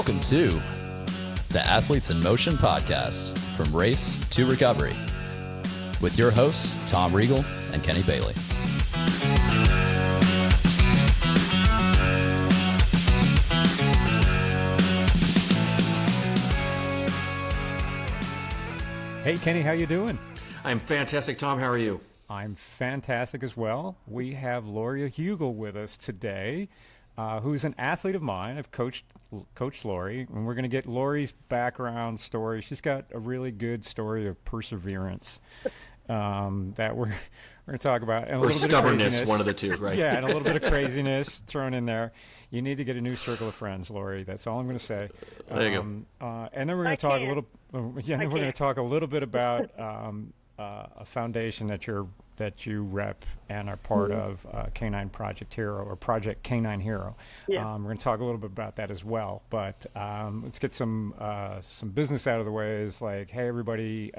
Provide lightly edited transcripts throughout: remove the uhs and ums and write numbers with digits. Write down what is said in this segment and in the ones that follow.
Welcome to the Athletes in Motion podcast, from race to recovery, with your hosts, Tom Riegel and Kenny Bailey. Hey, Kenny, how you doing? I'm fantastic, Tom. How are you? I'm fantastic as well. We have Lorrie Huegel with us today, who's an athlete of mine. I've coached Lorrie, and we're going to get Lorrie's background story. She's got a really good story of perseverance that we're going to talk about. And a or little stubbornness, bit of one of the two, right? Yeah, and a little bit of craziness thrown in there. You need to get a new circle of friends, Lorrie. That's all I'm going to say. There you go. And then we're going to talk a little. We're going to talk a little bit about a foundation that you rep and are part of, K-9 Project Hero, or Project K-9 Hero. Yeah. We're going to talk a little bit about that as well. But let's get some business out of the way. Is like, hey, everybody,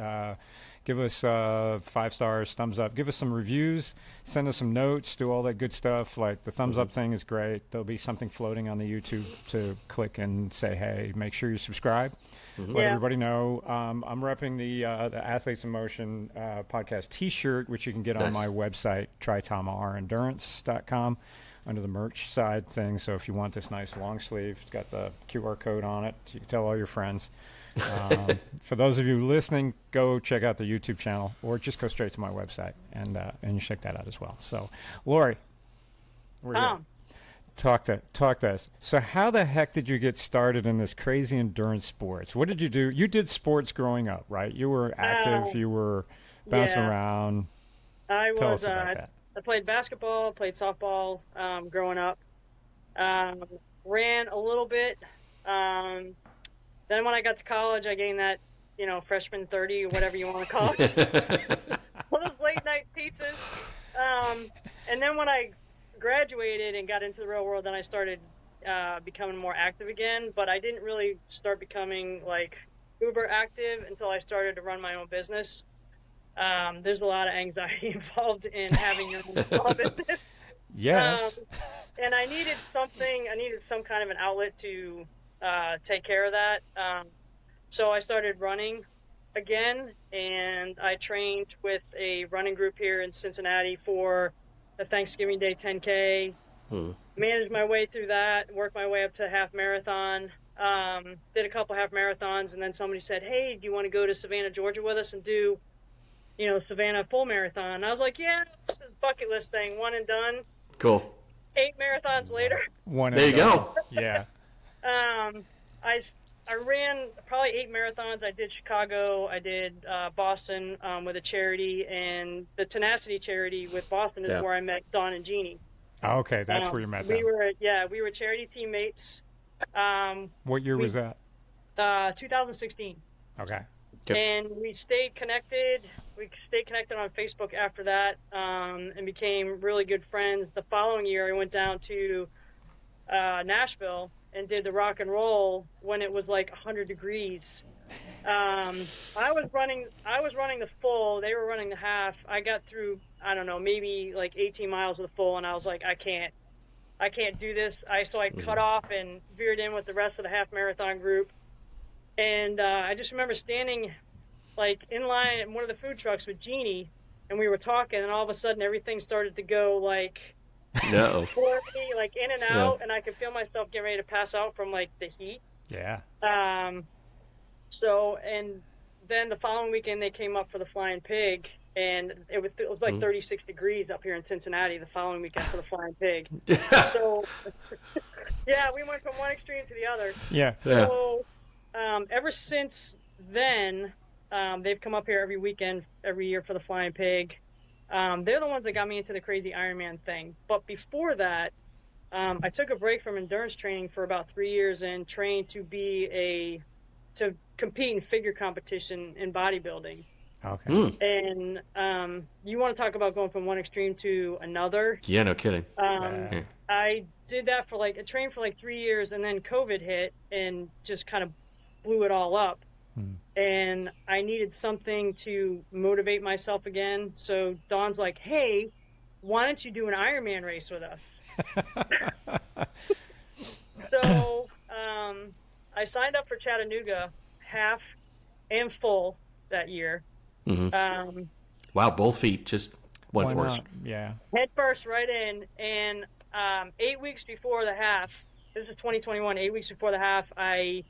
give us 5 stars, thumbs up. Give us some reviews. Send us some notes. Do all that good stuff. Like the thumbs up thing is great. There'll be something floating on the YouTube to click and say, hey, make sure you subscribe. Let everybody know. I'm repping the Athletes in Motion podcast T-shirt, which you can get on my website, trytomrendurance.com, under the merch side thing. So if you want this nice long sleeve, it's got the QR code on it. You can tell all your friends. For those of you listening, go check out the YouTube channel, or just go straight to my website and you check that out as well. So, Lorrie, we're here. Talk to us. So how the heck did you get started in this crazy endurance sports? What did you do? You did sports growing up, right? You were active. You were bouncing around. Tell us about that. I played basketball, played softball growing up. Ran a little bit. Then when I got to college, I gained that, freshman 30 or whatever you want to call it. Those late night pizzas. And then when I graduated and got into the real world, then I started becoming more active again, but I didn't really start becoming like uber active until I started to run my own business. There's a lot of anxiety involved in having your own small business. Yes. And I needed some kind of an outlet to take care of that. So I started running again, and I trained with a running group here in Cincinnati for a Thanksgiving Day 10K, managed my way through that, worked my way up to a half marathon, did a couple half marathons, and then somebody said, hey, do you want to go to Savannah, Georgia with us and do, Savannah full marathon? And I was like, yeah, it's a bucket list thing, one and done. Cool. 8 marathons later. There you go. Yeah. I ran probably 8 marathons. I did Chicago. I did Boston with a charity, and the Tenacity charity with Boston is where I met Dawn and Jeannie. Oh, okay, that's where you met them. We were charity teammates. What year was that? 2016. Okay. And we stayed connected. We stayed connected on Facebook after that, and became really good friends. The following year, I went down to Nashville and did the rock and roll when it was like 100 degrees. I was running the full. They were running the half. I got through, I don't know, maybe like 18 miles of the full, and I was like, I can't do this. So I cut off and veered in with the rest of the half marathon group. And I just remember standing like in line at one of the food trucks with Jeannie, and we were talking, and all of a sudden everything started to go like, for me, like in and out, and I could feel myself getting ready to pass out from like the heat. Yeah. So, and then the following weekend they came up for the Flying Pig, and it was like 36 degrees up here in Cincinnati the following weekend for the Flying Pig. So, yeah, we went from one extreme to the other. Yeah. So, ever since then, they've come up here every weekend, every year for the Flying Pig. They're the ones that got me into the crazy Ironman thing. But before that, I took a break from endurance training for about 3 years and trained to compete in figure competition in bodybuilding. Okay. And you want to talk about going from one extreme to another? Yeah, no kidding. I did that I trained for like 3 years, and then COVID hit and just kind of blew it all up. And I needed something to motivate myself again. So Dawn's like, hey, why don't you do an Ironman race with us? So I signed up for Chattanooga half and full that year. Mm-hmm. Wow, both feet just went for it. Yeah. Head first right in, and 8 weeks before the half, this is 2021, 8 weeks before the half, I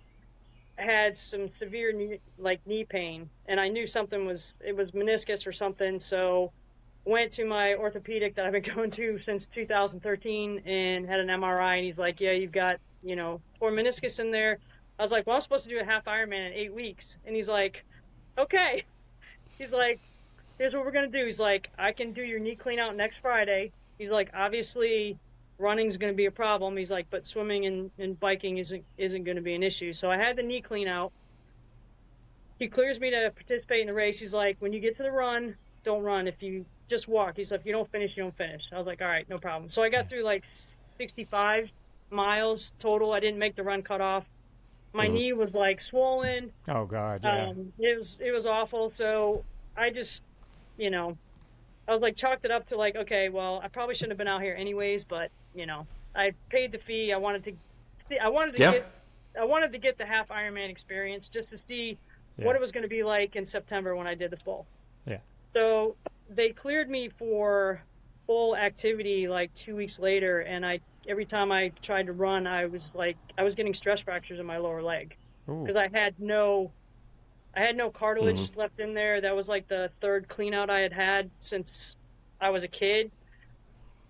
had some severe knee pain, and I knew it was meniscus or something, so went to my orthopedic that I've been going to since 2013 and had an MRI, and he's like, yeah, you've got, torn meniscus in there. I was like, well, I'm supposed to do a half Ironman in 8 weeks. And he's like, okay. He's like, here's what we're going to do. He's like, I can do your knee clean out next Friday. He's like, obviously running's going to be a problem. He's like, but swimming and biking isn't going to be an issue. So I had the knee clean out. He clears me to participate in the race. He's like, when you get to the run, don't run. If you just walk. He's like, if you don't finish, you don't finish. I was like, all right, no problem. So I got through like 65 miles total. I didn't make the run cutoff. My knee was like swollen. Oh God, yeah. It was awful. So I just, I was like chalked it up to like, okay, well, I probably shouldn't have been out here anyways, but I paid the fee. I wanted to get the half Ironman experience just to see what it was going to be like in September when I did the full. Yeah. So they cleared me for full activity like 2 weeks later, and every time I tried to run, I was getting stress fractures in my lower leg because I had no cartilage left in there. That was like the third clean out I had since I was a kid.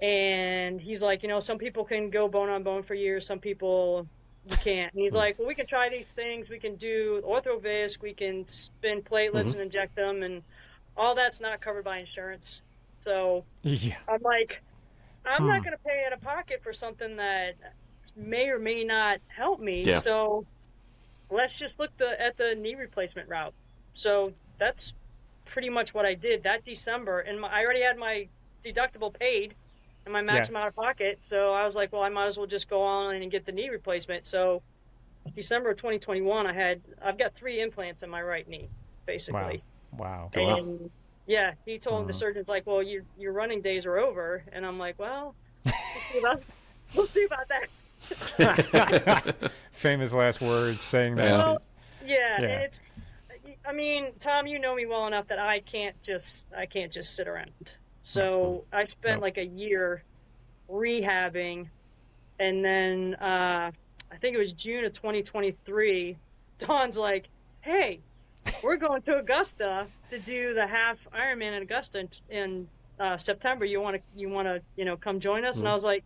And he's like, some people can go bone on bone for years, some people you can't. And he's like, well, we can try these things. We can do orthovisc, we can spin platelets and inject them, and all that's not covered by insurance. So I'm like, I'm not going to pay out of pocket for something that may or may not help me. Yeah. So let's just look at the knee replacement route. So that's pretty much what I did that December. And I already had my deductible paid and my maximum out of pocket. So I was like, well, I might as well just go on and get the knee replacement. So December of 2021, I've got 3 implants in my right knee, basically. Wow. And yeah, he told the surgeon's like, well, your running days are over. And I'm like, well, we'll see about that. Famous last words saying that. Well, yeah. Tom, you know me well enough that I can't just sit around. So I spent like a year rehabbing, and then I think it was June of 2023. Dawn's like, hey, we're going to Augusta to do the half Ironman in Augusta in September. You want to come join us? And I was like,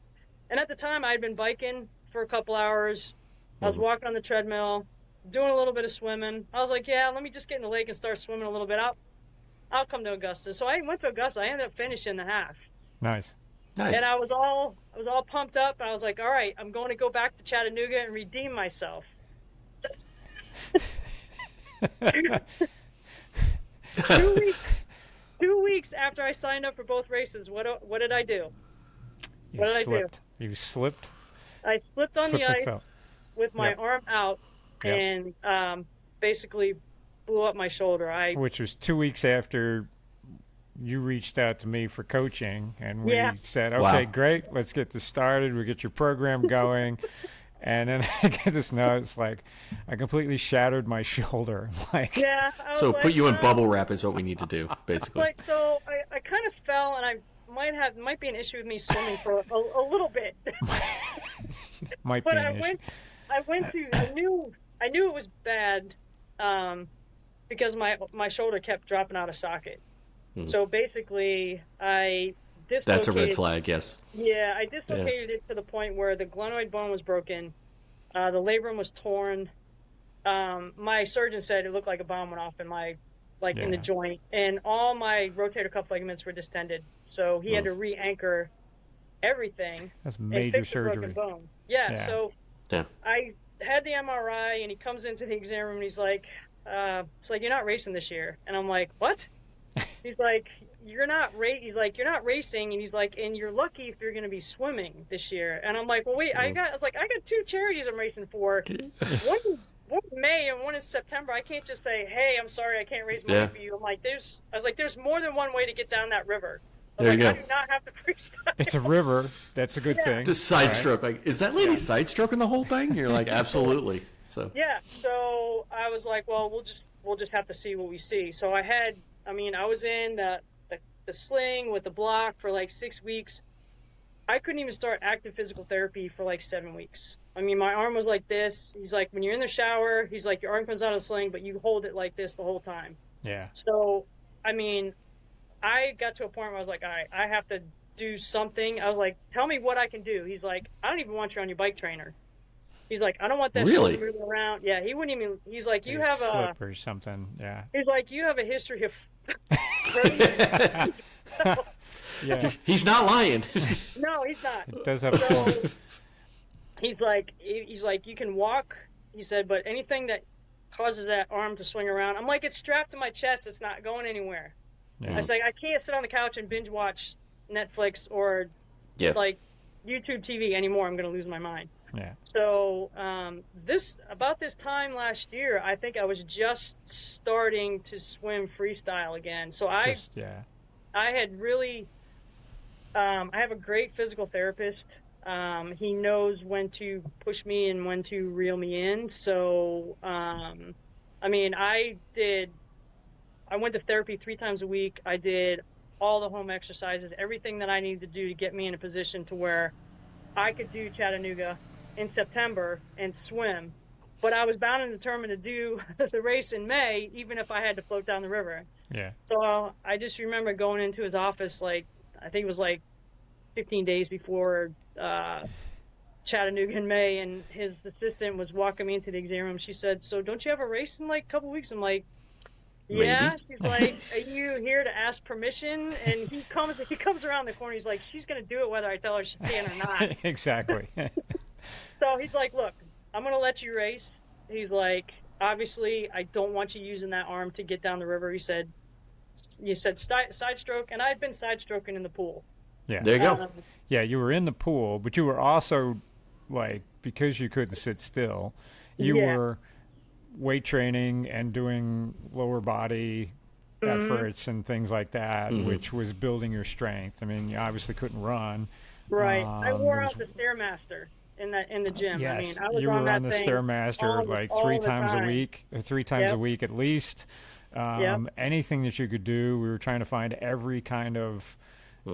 and at the time I had been biking for a couple hours. I was walking on the treadmill, doing a little bit of swimming. I was like, yeah, let me just get in the lake and start swimming a little bit. I'll come to Augusta. So I went to Augusta. I ended up finishing the half. Nice. And I was all pumped up. And I was like, all right, I'm going to go back to Chattanooga and redeem myself. 2 weeks after I signed up for both races, what did I do? You slipped? I slipped on the ice with my arm out and basically blew up my shoulder. Which was 2 weeks after you reached out to me for coaching, and we said, okay, great, let's get this started. We'll get your program going. And then I get this note, it's like, I completely shattered my shoulder. So put you in bubble wrap is what we need to do, basically. So I kind of fell, and I might be an issue with me swimming for a little bit. Might but be an issue. I knew it was bad because my shoulder kept dropping out of socket. So basically, I dislocated. That's a red flag, yes. Yeah, I dislocated it to the point where the glenoid bone was broken, the labrum was torn. My surgeon said it looked like a bomb went off in my in the joint, and all my rotator cuff ligaments were distended. So he had to re-anchor everything. That's major surgery. Broken bone. Yeah. So I had the MRI, and he comes into the exam room, and he's like, "It's like, you're not racing this year." And I'm like, "What?" He's like, you're not racing, and he's like, and you're lucky if you're going to be swimming this year. And I'm like, well, wait, I got 2 charities I'm racing for. One in May and one in September. I can't just say, hey, I'm sorry, I can't raise money for you. I'm like, there's more than one way to get down that river. I do not have to freestyle. It's a river. That's a good thing. Just side stroke. Like, is that lady side stroking the whole thing? You're like, absolutely. So Yeah, so I was like, well, we'll just have to see what we see. So I was in the sling with the block for like 6 weeks. I couldn't even start active physical therapy for like 7 weeks. I mean, my arm was like this. He's like, when you're in the shower, he's like, your arm comes out of the sling, but you hold it like this the whole time. Yeah. So, I mean, I got to a point where I was like, all right, I have to do something. I was like, tell me what I can do. He's like, I don't even want you on your bike trainer. He's like, I don't want that Really? shoulder moving around. Yeah, he wouldn't even. He's like, you Maybe have slip or something. Yeah. He's like, you have a history of. Yeah. he's not lying. No, he's not. It does have a So point. he's like, you can walk. He said, but anything that causes that arm to swing around, I'm like, it's strapped to my chest. It's not going anywhere. Yeah. I was like, I can't sit on the couch and binge watch Netflix or like YouTube TV anymore. I'm going to lose my mind. Yeah. So about this time last year, I think I was just starting to swim freestyle again. So I had really, I have a great physical therapist. He knows when to push me and when to reel me in. So, I mean, I went to therapy 3 times a week. I did all the home exercises, everything that I needed to do to get me in a position to where I could do Chattanooga in September and swim. But I was bound and determined to do the race in May, even if I had to float down the river. Yeah. So I just remember going into his office, like, I think it was like 15 days before Chattanooga in May, and his assistant was walking me into the exam room. She said, so don't you have a race in like a couple weeks? I'm like, yeah. Maybe. She's like, are you here to ask permission? And he comes around the corner. He's like, she's going to do it whether I tell her she can or not. Exactly. So he's like, look, I'm going to let you race. He's like, obviously, I don't want you using that arm to get down the river. He said, you said side stroke, and I've been side stroking in the pool. Yeah. There you go. Yeah, you were in the pool, but you were also, like, because you couldn't sit still, you were weight training and doing lower body efforts and things like that, which was building your strength. I mean, you obviously couldn't run. Right. I wore out the Stairmaster in the gym. Yes, I mean, I was you on were that on the thing Stairmaster like all 3 the times a time. week, or 3 times a week at least. Anything that you could do, we were trying to find every kind of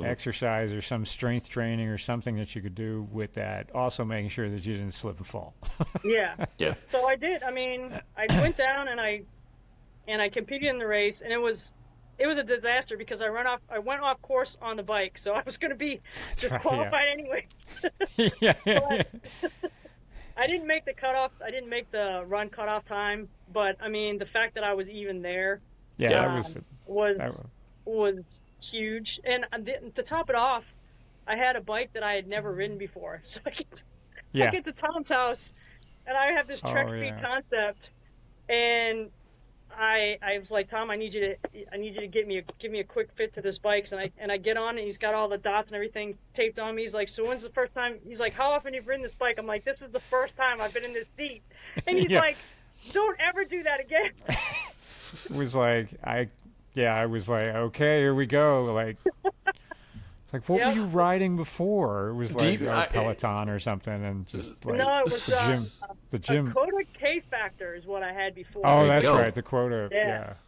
exercise or some strength training or something that you could do with that, also making sure that you didn't slip and fall. Yeah. Yeah. So I did. I mean, I went down and I competed in the race, and it was a disaster because I went off course on the bike, so I was going to be disqualified anyway. But I didn't make the cutoff. I didn't make the run cutoff time, but I mean, the fact that I was even there, was huge. And to top it off, I had a bike that I had never ridden before, so I get to Tom's house, and I have this Trek Speed concept, and I was like, Tom, I need you to give me a quick fit to this bike. And I get on, and he's got all the dots and everything taped on me. He's like, so when's the first time? He's like, how often have you ridden this bike? I'm like, this is the first time I've been in this seat. And he's like, don't ever do that again. It was like, I was like, okay, here we go. Like, what were you riding before? It was like Peloton or something, and just like no, it was the gym. A Quota K Factor is what I had before. Oh, that's right, the Quota.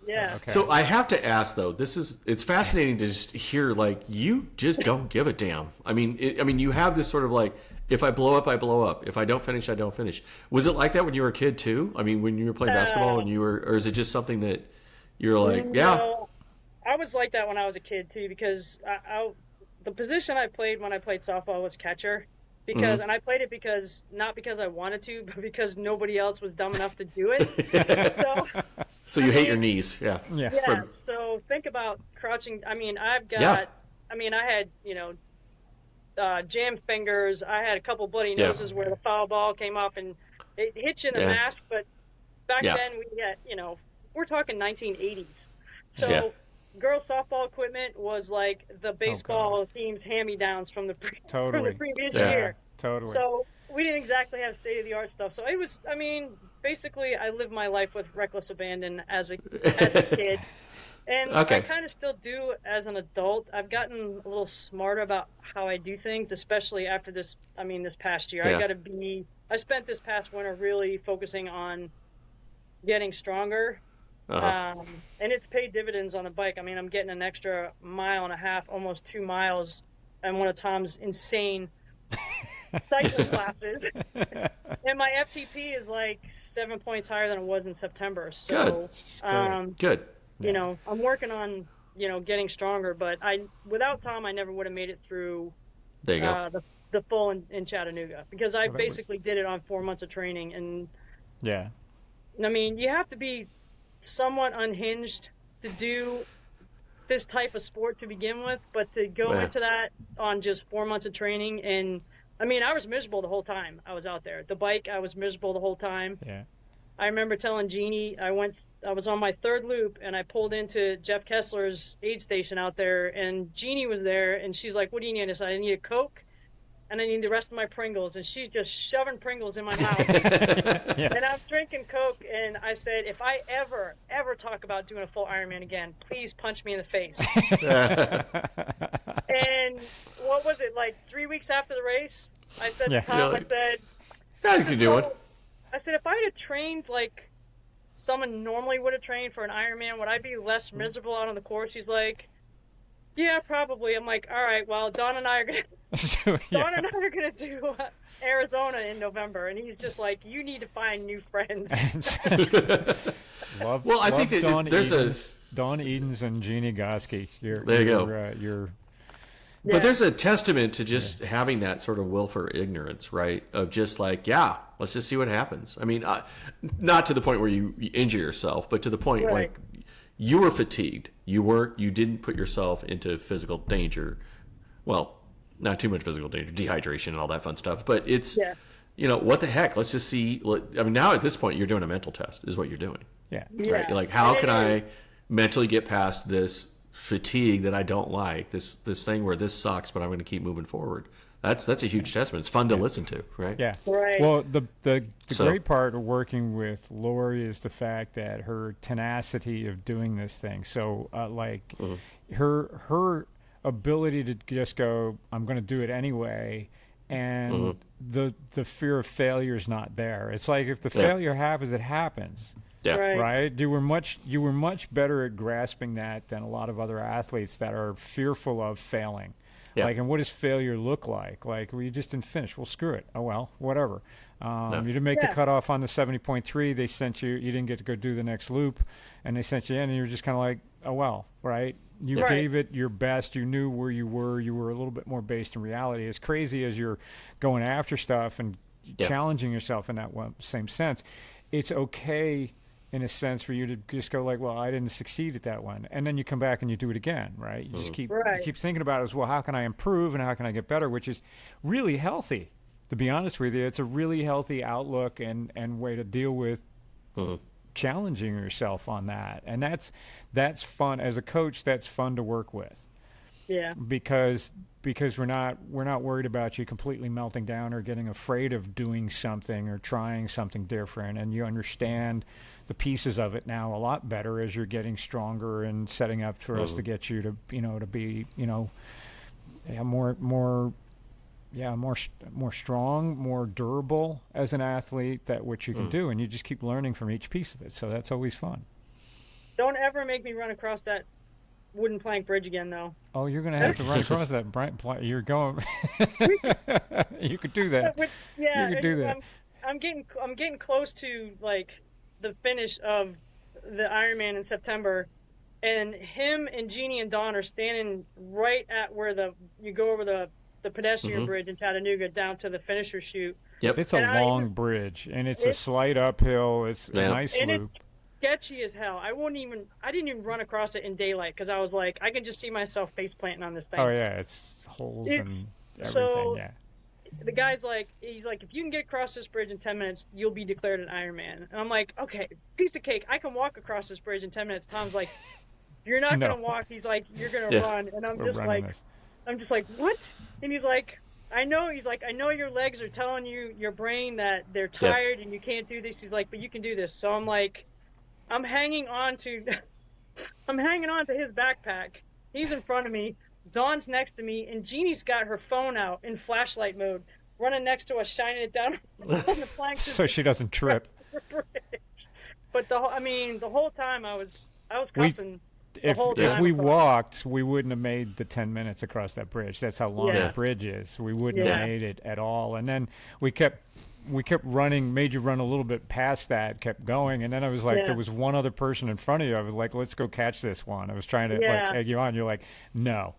Yeah. Okay. So I have to ask though, it's fascinating to just hear, like, you just don't give a damn. I mean, you have this sort of like, if I blow up, I blow up. If I don't finish, I don't finish. Was it like that when you were a kid too? I mean, when you were playing basketball and or is it just something that you're like, no, I was like that when I was a kid too, because the position I played when I played softball was catcher, because and I played it not because I wanted to, but because nobody else was dumb enough to do it. So you hate your knees, Yeah. So think about crouching. I mean, I had jammed fingers. I had a couple bloody noses where the foul ball came up and it hit you in the mask. But back then we had, we're talking 1980s. So girls softball equipment was like the baseball team's hand-me-downs from the previous year. Totally. So we didn't exactly have state-of-the-art stuff. So it was, basically I lived my life with reckless abandon as a kid. And I kind of still do as an adult. I've gotten a little smarter about how I do things, especially after this past year. I got to be I spent this past winter really focusing on getting stronger. And it's paid dividends on the bike. I mean, I'm getting an extra 1.5 miles, almost 2 miles, on one of Tom's insane cycling classes. And my FTP is like 7 points higher than it was in September. So, Good. You know, I'm working on, you know, getting stronger. But without Tom, I never would have made it through There you go. the full in Chattanooga, because I basically did it on 4 months of training. And I mean, you have to be somewhat unhinged to do this type of sport to begin with, but to go into that on just 4 months of training, and I mean, I was miserable the whole time I was out there. The bike, I was miserable the whole time. Yeah. I remember telling Jeannie, I was on my third loop, and I pulled into Jeff Kessler's aid station out there, and Jeannie was there, and she's like, "What do you need?" I said, "I need a Coke, and I need the rest of my Pringles." And she's just shoving Pringles in my mouth. And I'm drinking Coke, and I said, "If I ever talk about doing a full Ironman again, please punch me in the face." And what was it, like 3 weeks after the race? I said to Tom, I said, "Guys can do it." I said, if I had trained like someone normally would have trained for an Ironman, would I be less miserable out on the course? He's like, "Yeah, probably." I'm like, "All right, well, Don and I are gonna do Arizona in November," and he's just like, "You need to find new friends." I think that there's Dawn Edens and Jeannie Goski. There you go. But there's a testament to just having that sort of will for ignorance, right? Of just like, let's just see what happens. I mean, not to the point where you injure yourself, but to the point like you were fatigued. You didn't put yourself into physical danger. Well, not too much physical danger, dehydration and all that fun stuff. But it's, you know, what the heck? Let's just see. I mean, now at this point, you're doing a mental test is what you're doing. Right? Like, how can I mentally get past this fatigue that I don't like, this thing where this sucks, but I'm going to keep moving forward. That's a huge testament. It's fun to listen to, right? Yeah. Right. Well, the great part of working with Lorrie is the fact that her tenacity of doing this thing. So, her ability to just go, "I'm going to do it anyway," and the fear of failure is not there. It's like if the failure happens, it happens. Yeah. Right. You were much better at grasping that than a lot of other athletes that are fearful of failing. Yeah. Like, and what does failure look like? Like, well, you just didn't finish. Well, screw it. Oh well, whatever. You didn't make the cutoff on the 70.3. They sent you. You didn't get to go do the next loop, and they sent you in, and you're just kind of like, oh well, right? You gave it your best. You knew where you were. You were a little bit more based in reality. As crazy as you're going after stuff and challenging yourself in that same sense, it's okay in a sense for you to just go like, well, I didn't succeed at that one. And then you come back and you do it again, right? You just keep thinking about it as, well, how can I improve and how can I get better, which is really healthy, to be honest with you. It's a really healthy outlook and way to deal with challenging yourself on that. And that's fun. As a coach, that's fun to work with. Yeah. Because we're not worried about you completely melting down or getting afraid of doing something or trying something different, and you understand the pieces of it now a lot better as you're getting stronger and setting up for us to get you to, you know, to be, you know, more strong, more durable as an athlete, that what you can do, and you just keep learning from each piece of it. So that's always fun. Don't ever make me run across that wooden plank bridge again, though. Oh, you're going to have to run across that plank. You're going. You could do that. You could do that. I'm getting close to like the finish of the Ironman in September, and him and Jeannie and Dawn are standing right at where you go over the pedestrian bridge in Chattanooga down to the finisher chute. Yep, it's a long bridge, and it's a slight uphill. It's a nice loop. It's sketchy as hell. I didn't even run across it in daylight because I was like, I can just see myself face planting on this thing. Oh yeah, it's holes and everything. The guy's like, he's like, if you can get across this bridge in 10 minutes, you'll be declared an Ironman. And I'm like, okay, piece of cake. I can walk across this bridge in 10 minutes. Tom's like, you're not going to walk. He's like, you're going to run. And I'm just like, what? And he's like, I know. He's like, I know your legs are telling your brain that they're tired and you can't do this. He's like, but you can do this. So I'm like, I'm hanging on to his backpack. He's in front of me. Dawn's next to me, and Jeannie's got her phone out in flashlight mode. running next to us, shining it down on the planks. So she doesn't trip. But the whole time I was cussing. If we walked, we wouldn't have made the 10 minutes across that bridge. That's how long Yeah. the bridge is. We wouldn't have made it at all. And then we kept running, made you run a little bit past that, kept going. And then I was like, there was one other person in front of you. I was like, let's go catch this one. I was trying to like egg you on. You're like, no.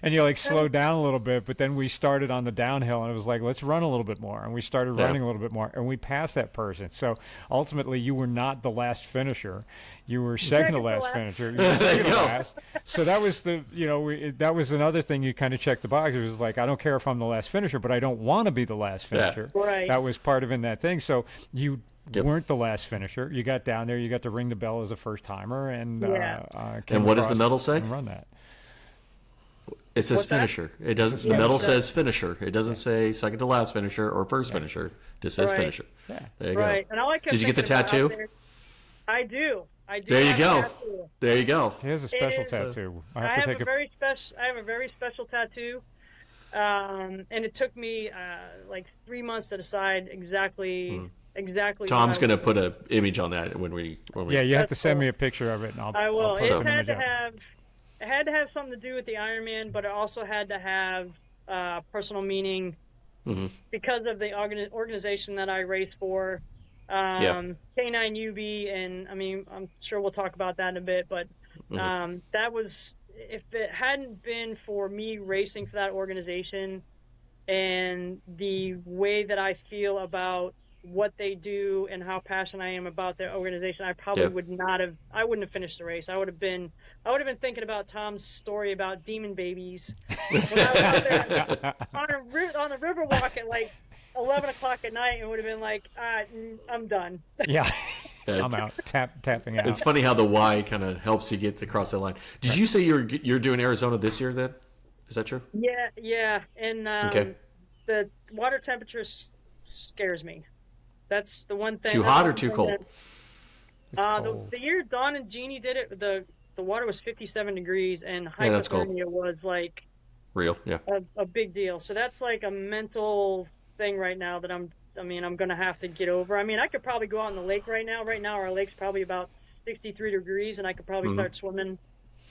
And you like slowed down a little bit, but then we started on the downhill and it was like, let's run a little bit more. And we started running a little bit more and we passed that person. So ultimately you were not the last finisher. You were second to last finisher. You were second to last. So that was that was another thing you kind of checked the box. It was like, I don't care if I'm the last finisher, but I don't want to be the last finisher. Yeah. Right. That was part of in that thing. So you weren't the last finisher. You got down there, you got to ring the bell as a first timer and and what does the medal say? And run that. It says finisher. It doesn't. The medal says finisher. It doesn't say second to last finisher or first finisher. It just says finisher. Yeah. There you go. And all I kept Did you get the thinking about tattoo? I do. There you go. There you go. He has a special tattoo. I have a very special tattoo, and it took me like 3 months to decide exactly. Tom's going to put an image on that when we. Yeah, you have to send me a picture of it, and I will. I'll post an image It had to have something to do with the Ironman, but it also had to have personal meaning because of the organization that I race for, K-9 Yoube, and I mean, I'm sure we'll talk about that in a bit, but that was, if it hadn't been for me racing for that organization and the way that I feel about what they do and how passionate I am about their organization, I probably wouldn't have finished the race. I would have been thinking about Tom's story about demon babies when I was out there on the river walk at like 11 o'clock at night, and would have been like, I'm done. Yeah. I'm out. Tapping out. It's funny how the why kind of helps you get across that line. Did you say you're doing Arizona this year then? Is that true? Yeah. And the water temperature scares me. That's the one thing. Too hot or too cold? Cold. The year Dawn and Jeannie did it, the water was 57 degrees, and hypothermia was like real, a big deal. So that's like a mental thing right now that I'm going to have to get over. I mean, I could probably go out in the lake right now. Right now, our lake's probably about 63 degrees, and I could probably start swimming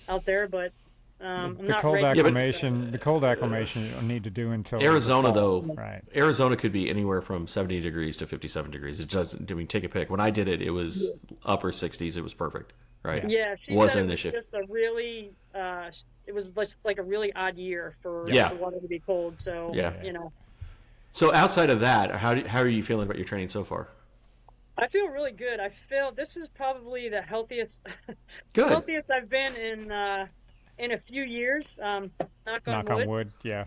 out there, but I'm not cold ready. acclimation. The cold acclimation you need to do until Arizona, though. Right. Arizona could be anywhere from 70 degrees to 57 degrees. It doesn't. I mean, take a pick. When I did it, it was upper 60s. It was perfect. Right. Yeah, she wasn't said an issue. Just a really, it was just like a really odd year for the water to be cold. So So outside of that, how are you feeling about your training so far? I feel really good. I feel this is probably the healthiest I've been in a few years. Knock on wood. Yeah.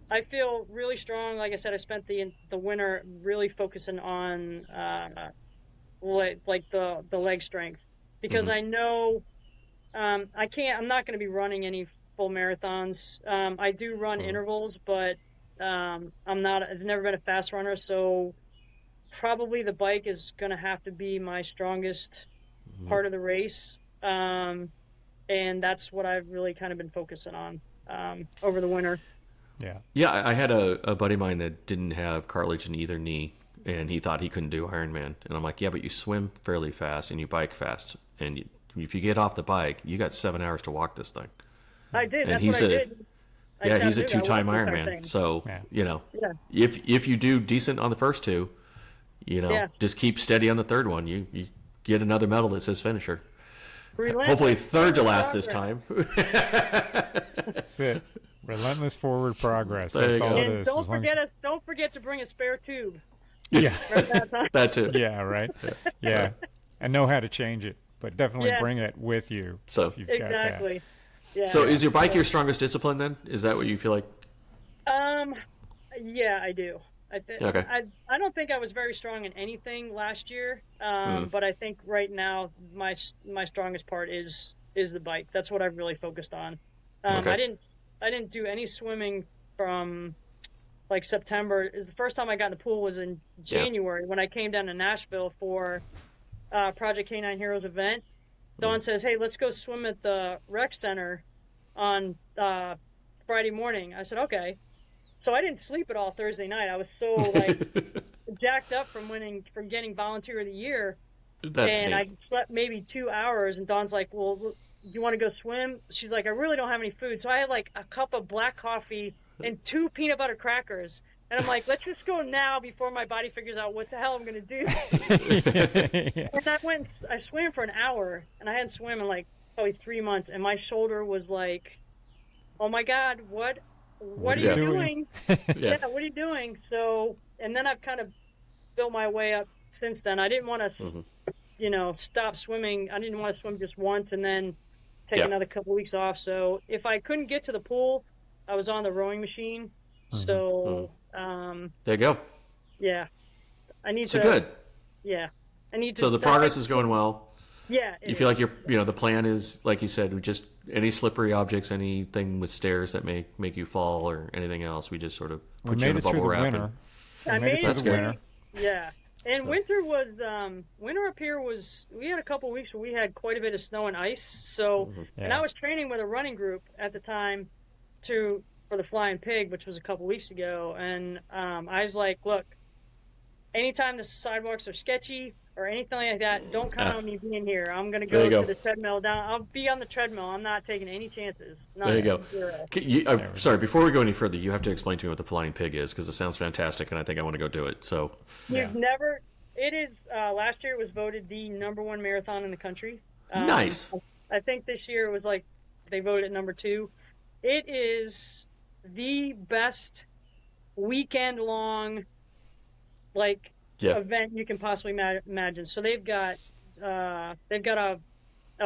I feel really strong. Like I said, I spent the winter really focusing on like the leg strength, because I know I'm not going to be running any full marathons. I do run intervals, but I've never been a fast runner, so probably the bike is going to have to be my strongest part of the race. And that's what I've really kind of been focusing on over the winter. Yeah, I had a buddy of mine that didn't have cartilage in either knee, and he thought he couldn't do Ironman. And I'm like, yeah, but you swim fairly fast and you bike fast. And if you get off the bike, you got 7 hours to walk this thing. I did. And that's he's what I did. He's a 2-time Ironman. So, if you do decent on the first two, just keep steady on the third one. You get another medal that says finisher. Hopefully third to last this time. That's it. Relentless forward progress. There That's all it is. Don't forget to bring a spare tube. Yeah. That too. Yeah, right. Yeah. And know how to change it, but definitely bring it with you. So if you've got that. Yeah. So is your bike your strongest discipline then? Is that what you feel like? Yeah, I do. Okay. I don't think I was very strong in anything last year, but I think right now my strongest part is the bike. That's what I've really focused on. I didn't do any swimming from like September. Is the first time I got in the pool was in January when I came down to Nashville for Project K-9 Heroes event. Dawn says, "Hey, let's go swim at the rec center on Friday morning." I said, "Okay." So I didn't sleep at all Thursday night. I was so like jacked up from getting Volunteer of the Year. That's and neat. I slept maybe 2 hours, and Dawn's like, well, do you want to go swim? She's like, I really don't have any food. So I had like a cup of black coffee and 2 peanut butter crackers. And I'm like, let's just go now before my body figures out what the hell I'm going to do. And I swam for an hour, and I hadn't swam in like probably 3 months. And my shoulder was like, oh my God, what are you doing? Yeah, what are you doing? So, and then I've kind of built my way up since then. I didn't want to, stop swimming. I didn't want to swim just once and then take another couple weeks off. So if I couldn't get to the pool, I was on the rowing machine. So, there you go. Yeah, I need so good. Yeah, I need to. So the progress is going well. Yeah. You feel like the plan is, like you said, just any slippery objects, anything with stairs that may make you fall or anything else, we just sort of put you in a bubble wrap. I made it through the winter. Yeah. And winter up here we had a couple of weeks where we had quite a bit of snow and ice. So, and I was training with a running group at the time for the Flying Pig, which was a couple weeks ago. And I was like, look, anytime the sidewalks are sketchy or anything like that, don't count on me being here. I'm going to go to the treadmill down. I'll be on the treadmill. I'm not taking any chances. There you go. Sorry, before we go any further, you have to explain to me what the Flying Pig is, because it sounds fantastic, and I think I want to go do it. So it is, last year it was voted the #1 marathon in the country. Nice. I think this year it was like, they voted at #2. It is the best weekend-long, event you can possibly imagine. So they've got a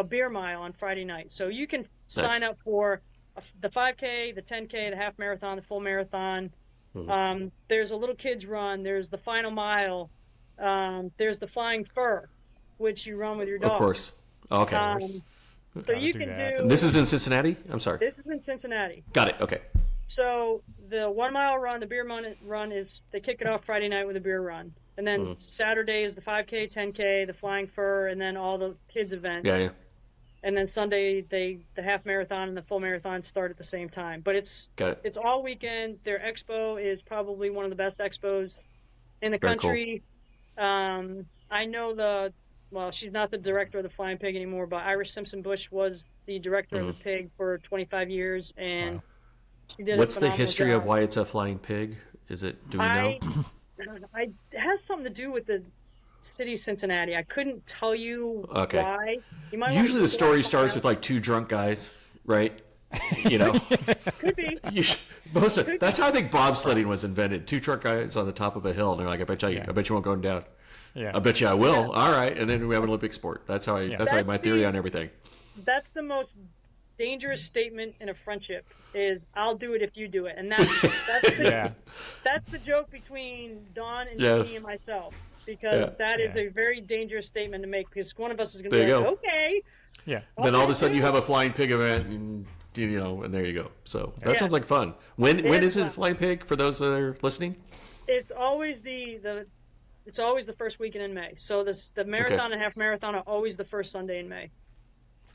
beer mile on Friday night. So you can sign up for the 5K, the 10K, the half marathon, the full marathon. There's a little kids run. There's the final mile. There's the Flying Fur, which you run with your dog. Of course. Okay. So you can do. This is in Cincinnati? I'm sorry. This is in Cincinnati. Got it. Okay. So the 1 mile run, the beer run is, they kick it off Friday night with a beer run. And then Saturday is the 5K, 10K, the Flying Fur, and then all the kids' events. Yeah. And then Sunday, the half marathon and the full marathon start at the same time. But it's all weekend. Their expo is probably one of the best expos in the country. Cool. I know she's not the director of the Flying Pig anymore, but Iris Simpson Bush was the director of the Pig for 25 years, and she did. What's the history of why it's a Flying Pig? Do we know? It has something to do with the city of Cincinnati. I couldn't tell you why. Usually the story starts with like 2 drunk guys, right? Could be. That's how I think bobsledding was invented. 2 drunk guys on the top of a hill, and they're like, I bet you won't go down. Yeah. I bet you I will. Yeah. All right, and then we have an Olympic sport. That's my theory on everything. That's the most dangerous statement in a friendship is, I'll do it if you do it. And that's the joke between Dawn and me and myself, because that is a very dangerous statement to make, because one of us is going to be like, okay. Yeah. Then all of a sudden you have a Flying Pig event, and and there you go. So that sounds like fun. When is it Flying Pig, for those that are listening? It's always it's always the first weekend in May. So the marathon and half marathon are always the first Sunday in May.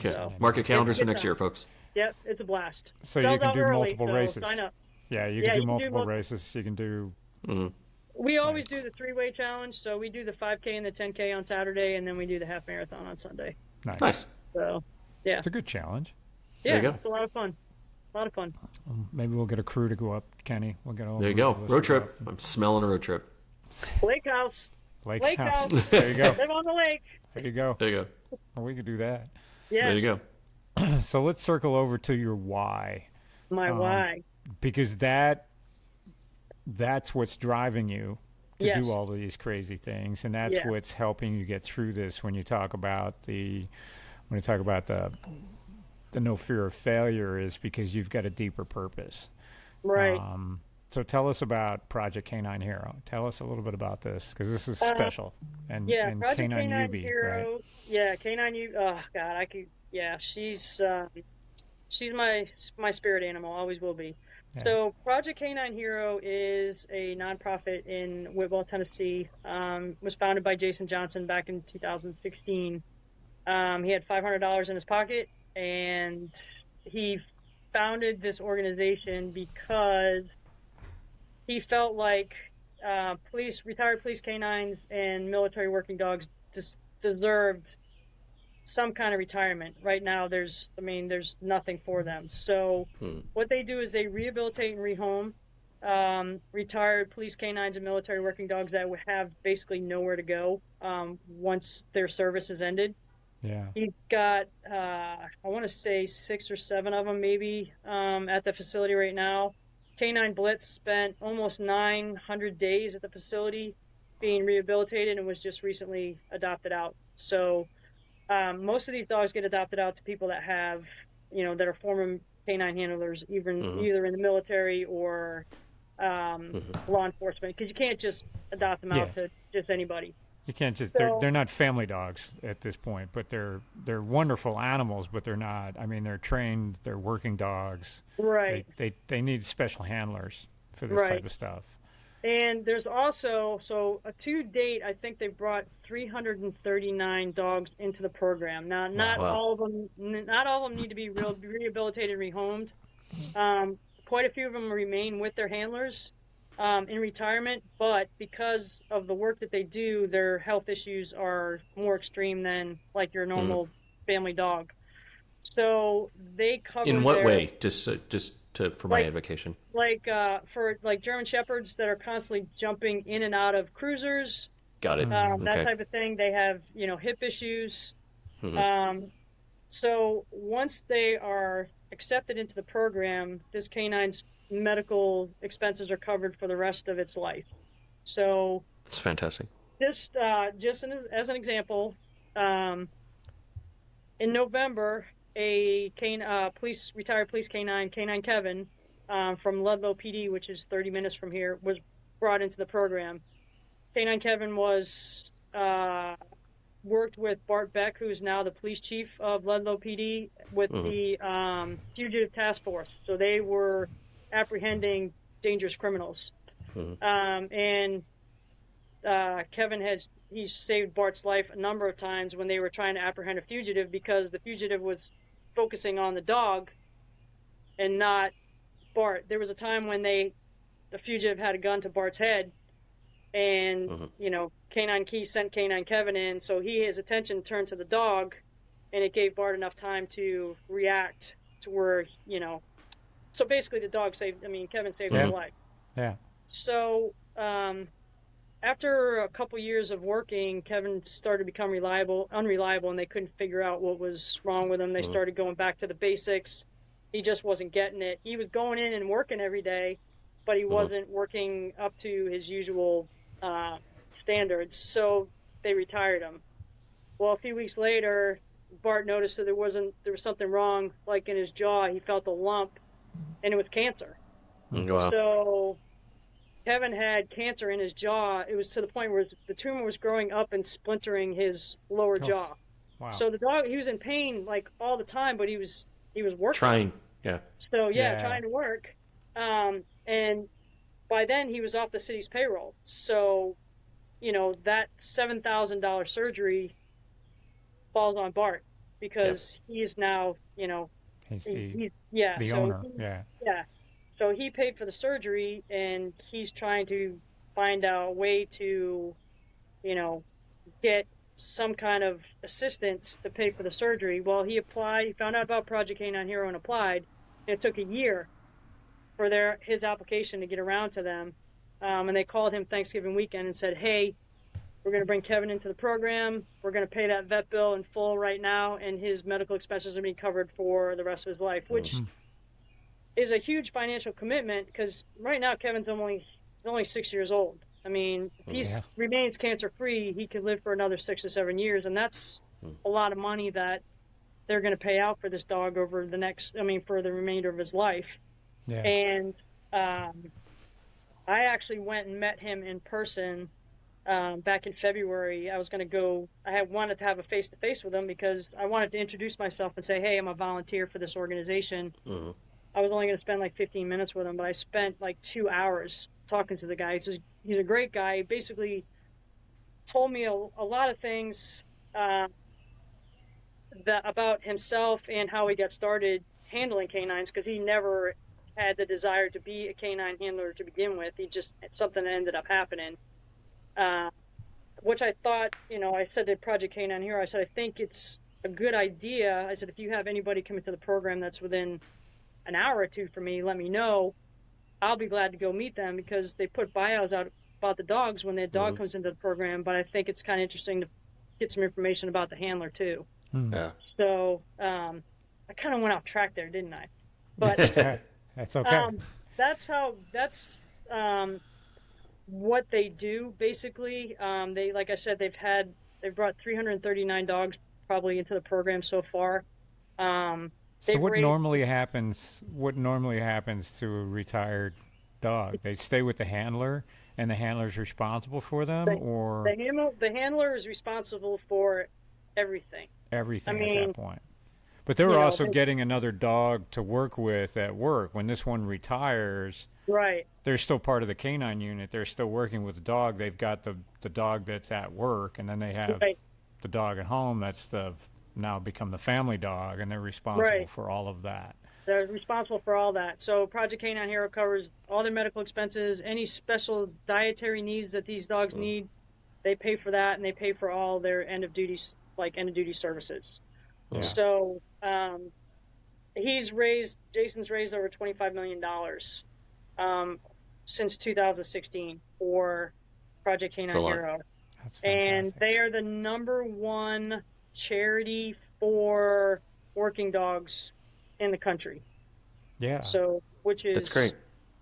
Okay. So, mark your calendars for next year, folks. Yep, it's a blast. So you can do multiple races. Sign up. Yeah, you can do multiple races. You can do. We always do the 3-way challenge. So we do the 5K and the 10K on Saturday, and then we do the half marathon on Sunday. Nice. So, yeah. It's a good challenge. Yeah, it's a lot of fun. Maybe we'll get a crew to go up, Kenny. We'll get all. There you go. Road trip. I'm smelling a road trip. Lake house. Lake house. There you go. Live on the lake. There you go. There you go. Well, we could do that. Yeah. There you go. So let's circle over to your why. My why. Because that's what's driving you to do all of these crazy things, and that's what's helping you get through this. When you talk about the no fear of failure, is because you've got a deeper purpose. Right. So tell us about Project K-9 Hero. Tell us a little bit about this, because this is special. And Project K-9 Yoube, Hero. right? Yeah, K-9 Yoube. Oh God, I could. Yeah, she's my spirit animal. Always will be. Yeah. So Project K-9 Hero is a nonprofit in Whitwell, Tennessee. Was founded by Jason Johnson back in 2016. He had $500 in his pocket, and he founded this organization because he felt like retired police canines and military working dogs deserved some kind of retirement. Right now, there's nothing for them. So what they do is they rehabilitate and rehome retired police canines and military working dogs that would have basically nowhere to go once their service is ended. Yeah. He's got, I want to say 6 or 7 of them maybe at the facility right now. K-9 Blitz spent almost 900 days at the facility being rehabilitated and was just recently adopted out. So most of these dogs get adopted out to people that have, that are former canine handlers, either in the military or law enforcement, because you can't just adopt them out to just anybody. You can't just, So, they're not family dogs at this point, but they're wonderful animals, but they're not, I mean, they're trained, they're working dogs. right. They need special handlers for this type of stuff. And there's also, to date, I think they've brought 339 dogs into the program. Now, not all of them need to be rehabilitated and rehomed. Quite a few of them remain with their handlers in retirement, but because of the work that they do, their health issues are more extreme than like your normal family dog. So they cover. In what way? Just for my edification. For German Shepherds that are constantly jumping in and out of cruisers. Got it. That type of thing. They have hip issues. So once they are accepted into the program, this canine's medical expenses are covered for the rest of its life. So it's fantastic. Just as an example, in November, a retired police canine, K-9 Kevin, from Ludlow PD, which is 30 minutes from here, was brought into the program. K-9 Kevin was worked with Bart Beck, who is now the police chief of Ludlow PD, with the fugitive task force. So they were apprehending dangerous criminals. And Kevin he's saved Bart's life a number of times when they were trying to apprehend a fugitive, because the fugitive was focusing on the dog and not Bart. There was a time when the fugitive had a gun to Bart's head, and K-9 Key sent K-9 Kevin in, so his attention turned to the dog, and it gave Bart enough time to react to where so basically the dog Kevin saved his life. Yeah. So after a couple years of working, Kevin started to become unreliable, and they couldn't figure out what was wrong with him. They started going back to the basics. He just wasn't getting it. He was going in and working every day, but he wasn't working up to his usual standards. So they retired him. Well, a few weeks later, Bart noticed that there was something wrong, like in his jaw. He felt a lump, and it was cancer. Wow. So Kevin had cancer in his jaw. It was to the point where the tumor was growing up and splintering his lower jaw. Wow. So the dog, he was in pain like all the time, but he was working. Trying, yeah. So trying to work. And by then he was off the city's payroll. So, that $7,000 surgery falls on Bart, because he is now, he's the so owner. So he paid for the surgery, and he's trying to find a way to, get some kind of assistance to pay for the surgery. Well, he found out about Project K-9 Hero and applied. It took a year for his application to get around to them. And they called him Thanksgiving weekend and said, hey, we're going to bring Kevin into the program. We're going to pay that vet bill in full right now, and his medical expenses are being covered for the rest of his life, which is a huge financial commitment, because right now Kevin's only 6 years old. I mean, if he remains cancer-free, he could live for another 6 or 7 years, and that's a lot of money that they're going to pay out for this dog over for the remainder of his life. Yeah. And I actually went and met him in person back in February. I wanted to have a face-to-face with him, because I wanted to introduce myself and say, hey, I'm a volunteer for this organization. I was only going to spend like 15 minutes with him, but I spent like 2 hours talking to the guy. He's a great guy. He basically told me a lot of things about himself and how he got started handling canines, because he never had the desire to be a K-9 handler to begin with. He just, something ended up happening, which I thought, I said to Project K-9 Hero, I said, I think it's a good idea. I said, if you have anybody come into the program that's within an hour or two from me, let me know. I'll be glad to go meet them, because they put bios out about the dogs when their dog comes into the program. But I think it's kind of interesting to get some information about the handler too. Yeah. So I kind of went off track there, didn't I? But That's okay. that's what they do basically. They, like I said, they've brought 339 dogs probably into the program so far. So what normally happens to a retired dog? They stay with the handler, and the handler's responsible for them, or the handler is responsible for everything. Everything at that point. But they're also getting another dog to work with at work. When this one retires, right, they're still part of the K-9 unit. They're still working with the dog. They've got the dog that's at work, and then they have the dog at home that's now become the family dog, and they're responsible for all of that. They're responsible for all that. So Project K-9 Hero covers all their medical expenses, any special dietary needs that these dogs need. They pay for that, and they pay for all their end of duty services. Yeah. So Jason's raised over $25 million since 2016 for Project K-9 Hero. That's fantastic. And they are the #1 charity for working dogs in the country. Yeah. So, that's great.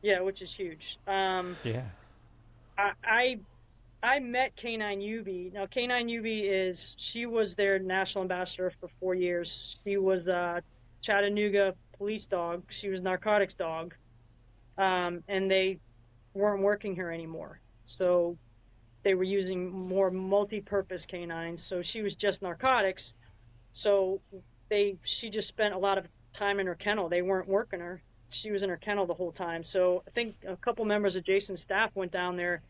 Yeah, which is huge. Yeah. I met K-9 Yoube. Now, K-9 Yoube she was their national ambassador for 4 years. She was a Chattanooga police dog. She was a narcotics dog. And they weren't working her anymore. So they were using more multi-purpose canines. So she was just narcotics. So she just spent a lot of time in her kennel. They weren't working her. She was in her kennel the whole time. So I think a couple members of Jason's staff went down there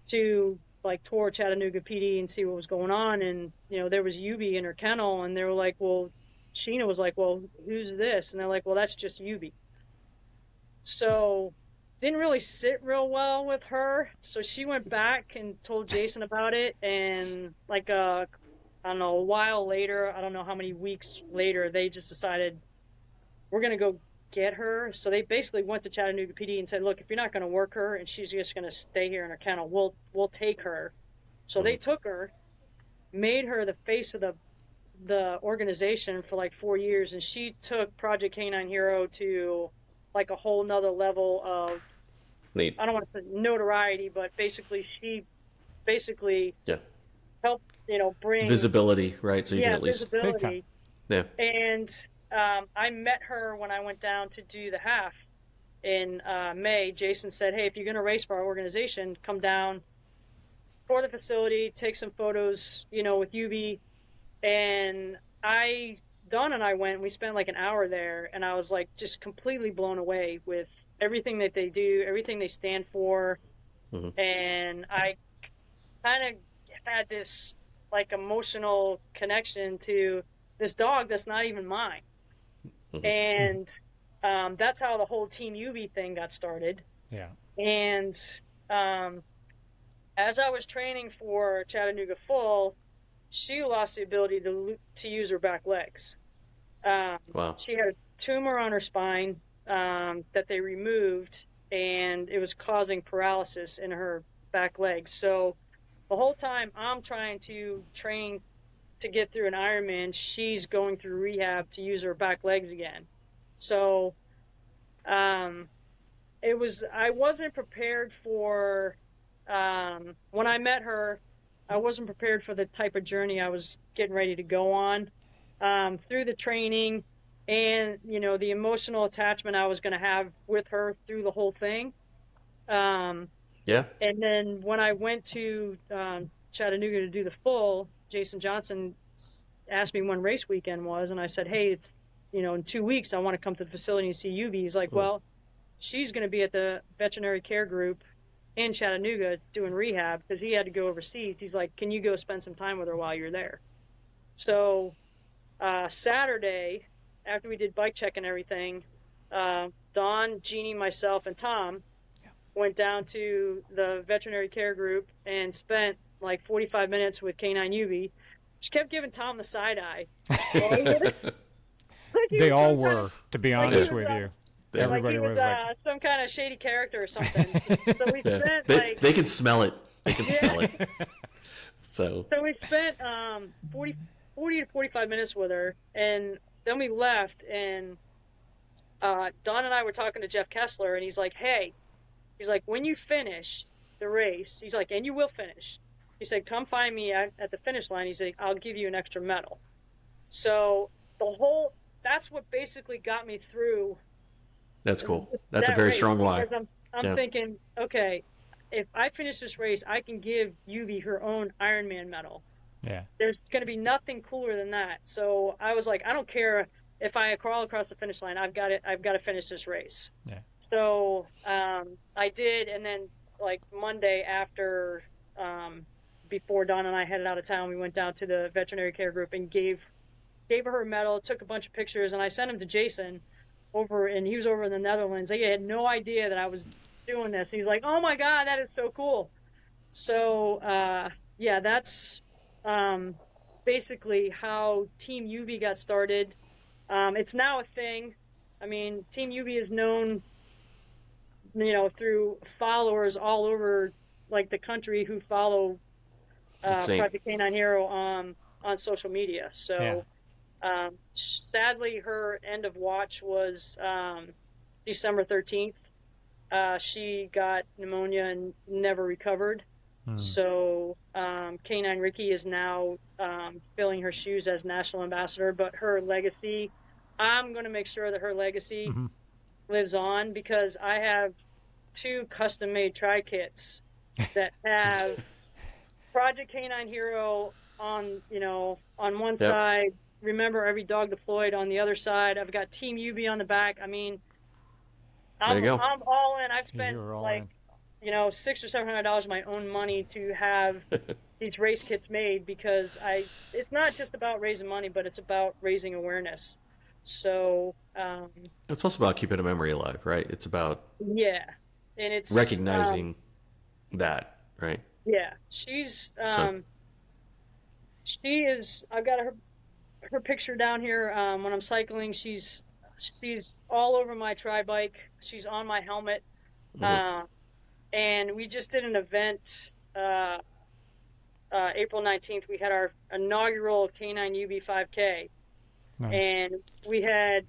to tour Chattanooga PD and see what was going on. And, there was Yoube in her kennel, and they were like, well, Sheena was like, well, who's this? And they're like, well, that's just Yoube. So didn't really sit real well with her. So she went back and told Jason about it. And I don't know, a while later, I don't know how many weeks later, they just decided we're going to go get her. So they basically went to Chattanooga PD and said, look, if you're not going to work her and she's just going to stay here in her kennel, we'll take her. So they took her, made her the face of the organization for 4 years, and she took Project K-9 Hero to a whole nother level of Neat. I don't want to say notoriety, but basically she helped bring visibility, right? So you can at least visibility. Yeah. And I met her when I went down to do the half in May. Jason said, hey, if you're going to race for our organization, come down for the facility, take some photos, with Yoube. And Dawn and I went, and we spent an hour there, and I was just completely blown away with everything that they do, everything they stand for. Mm-hmm. And I kind of had this emotional connection to this dog that's not even mine. Mm-hmm. And that's how the whole Team Yoube thing got started. Yeah. And as I was training for Chattanooga Full, she lost the ability to use her back legs. Wow. She had a tumor on her spine that they removed, and it was causing paralysis in her back legs. So the whole time I'm trying to train to get through an Ironman, she's going through rehab to use her back legs again. So I wasn't prepared for, when I met her, I wasn't prepared for the type of journey I was getting ready to go on through the training and, the emotional attachment I was going to have with her through the whole thing. Yeah. And then when I went to Chattanooga to do the full, Jason Johnson asked me when race weekend was, and I said, hey, in 2 weeks I want to come to the facility and see Yoube. He's like, well, she's going to be at the veterinary care group in Chattanooga doing rehab because he had to go overseas. He's like, can you go spend some time with her while you're there? So Saturday, after we did bike check and everything, Dawn, Jeannie, myself, and Tom went down to the veterinary care group and spent like 45 minutes with K-9 Yoube. She kept giving Tom the side eye. They all were, to be honest with you. Everybody was like some kind of shady character or something. So we spent they can smell it. They can smell it. So we spent 40 to 45 minutes with her, and then we left, and Don and I were talking to Jeff Kessler, and he's like, hey, he's like, when you finish the race, he's like, and you will finish, he said, come find me at the finish line. He said, I'll give you an extra medal. So that's what basically got me through. That's cool. That's a very strong why. I'm thinking, okay, if I finish this race, I can give Yoube her own Ironman medal. Yeah. There's going to be nothing cooler than that. So I was like, I don't care if I crawl across the finish line. I've got to finish this race. Yeah. So I did, and then like Monday after, before Don and I headed out of town, we went down to the veterinary care group and gave her a medal, took a bunch of pictures, and I sent them to Jason and he was over in the Netherlands. He had no idea that I was doing this. He's like, oh my God, that is so cool. So yeah, that's basically how Team Yoube got started. It's now a thing. I mean, Team Yoube is known, through followers all over like the country who follow Project K-9 Hero on social media. So yeah. Sadly, her end of watch was December 13th. She got pneumonia and never recovered. So K-9 Ricky is now filling her shoes as national ambassador, but her legacy, I'm going to make sure that her legacy lives on, because I have 2 custom-made tri-kits that have Project K-9 Hero on one side, Remember Every Dog Deployed on the other side. I've got Team Yoube on the back. I mean, I'm all in. I've spent $600 or $700 of my own money to have these race kits made, because it's not just about raising money, but it's about raising awareness. So it's also about keeping a memory alive, right? It's about and it's recognizing that, right? Yeah, she's she is. I've got her picture down here when I'm cycling. She's all over my tri-bike. She's on my helmet. And we just did an event April 19th. We had our inaugural K-9 Yoube 5K. Nice. And we had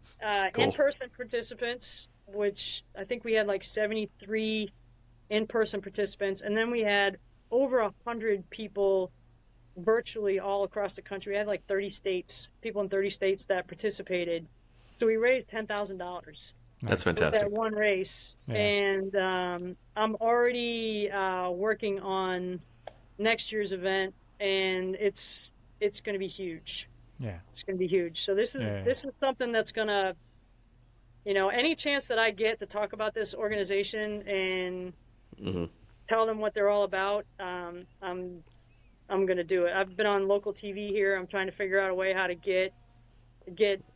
in-person participants, which I think we had like 73 in-person participants. And then we had over 100 people virtually all across the country. We had like 30 states, people in 30 states that participated. So we raised $10,000. That's fantastic. That one race. Yeah. And I'm already working on next year's event, and it's going to be huge. Yeah. It's going to be huge. So this is something that's going to, any chance that I get to talk about this organization and tell them what they're all about, I'm going to do it. I've been on local TV here. I'm trying to figure out a way how to get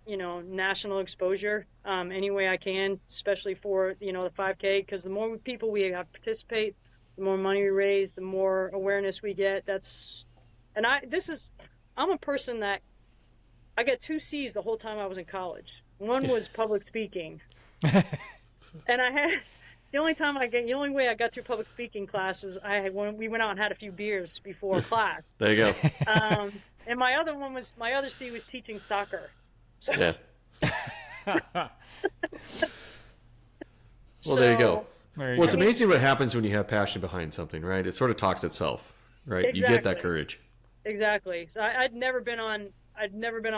national exposure any way I can, especially for the 5K, because the more people we have participate, the more money we raise, the more awareness we get. I'm a person that I got 2 C's the whole time I was in college. One was public speaking, and the only way I got through public speaking classes, when we went out and had a few beers before class. There you go. And my other C was teaching soccer. So, yeah. Well, there you go. It's amazing what happens when you have passion behind something, right? It sort of talks itself, right? Exactly. You get that courage. Exactly. So I'd never been on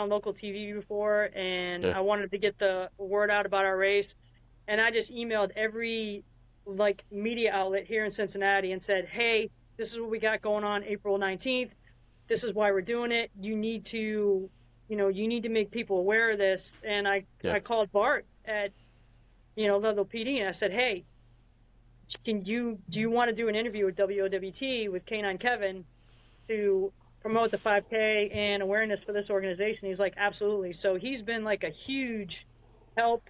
local TV before, and I wanted to get the word out about our race. And I just emailed every media outlet here in Cincinnati and said, hey, this is what we got going on April 19th. This is why we're doing it. You need to make people aware of this. And I called Bart at, Ludlow PD, and I said, hey, do you want to do an interview with WOWT with K9 Kevin to promote the 5K and awareness for this organization? He's like, absolutely. So he's been like a huge help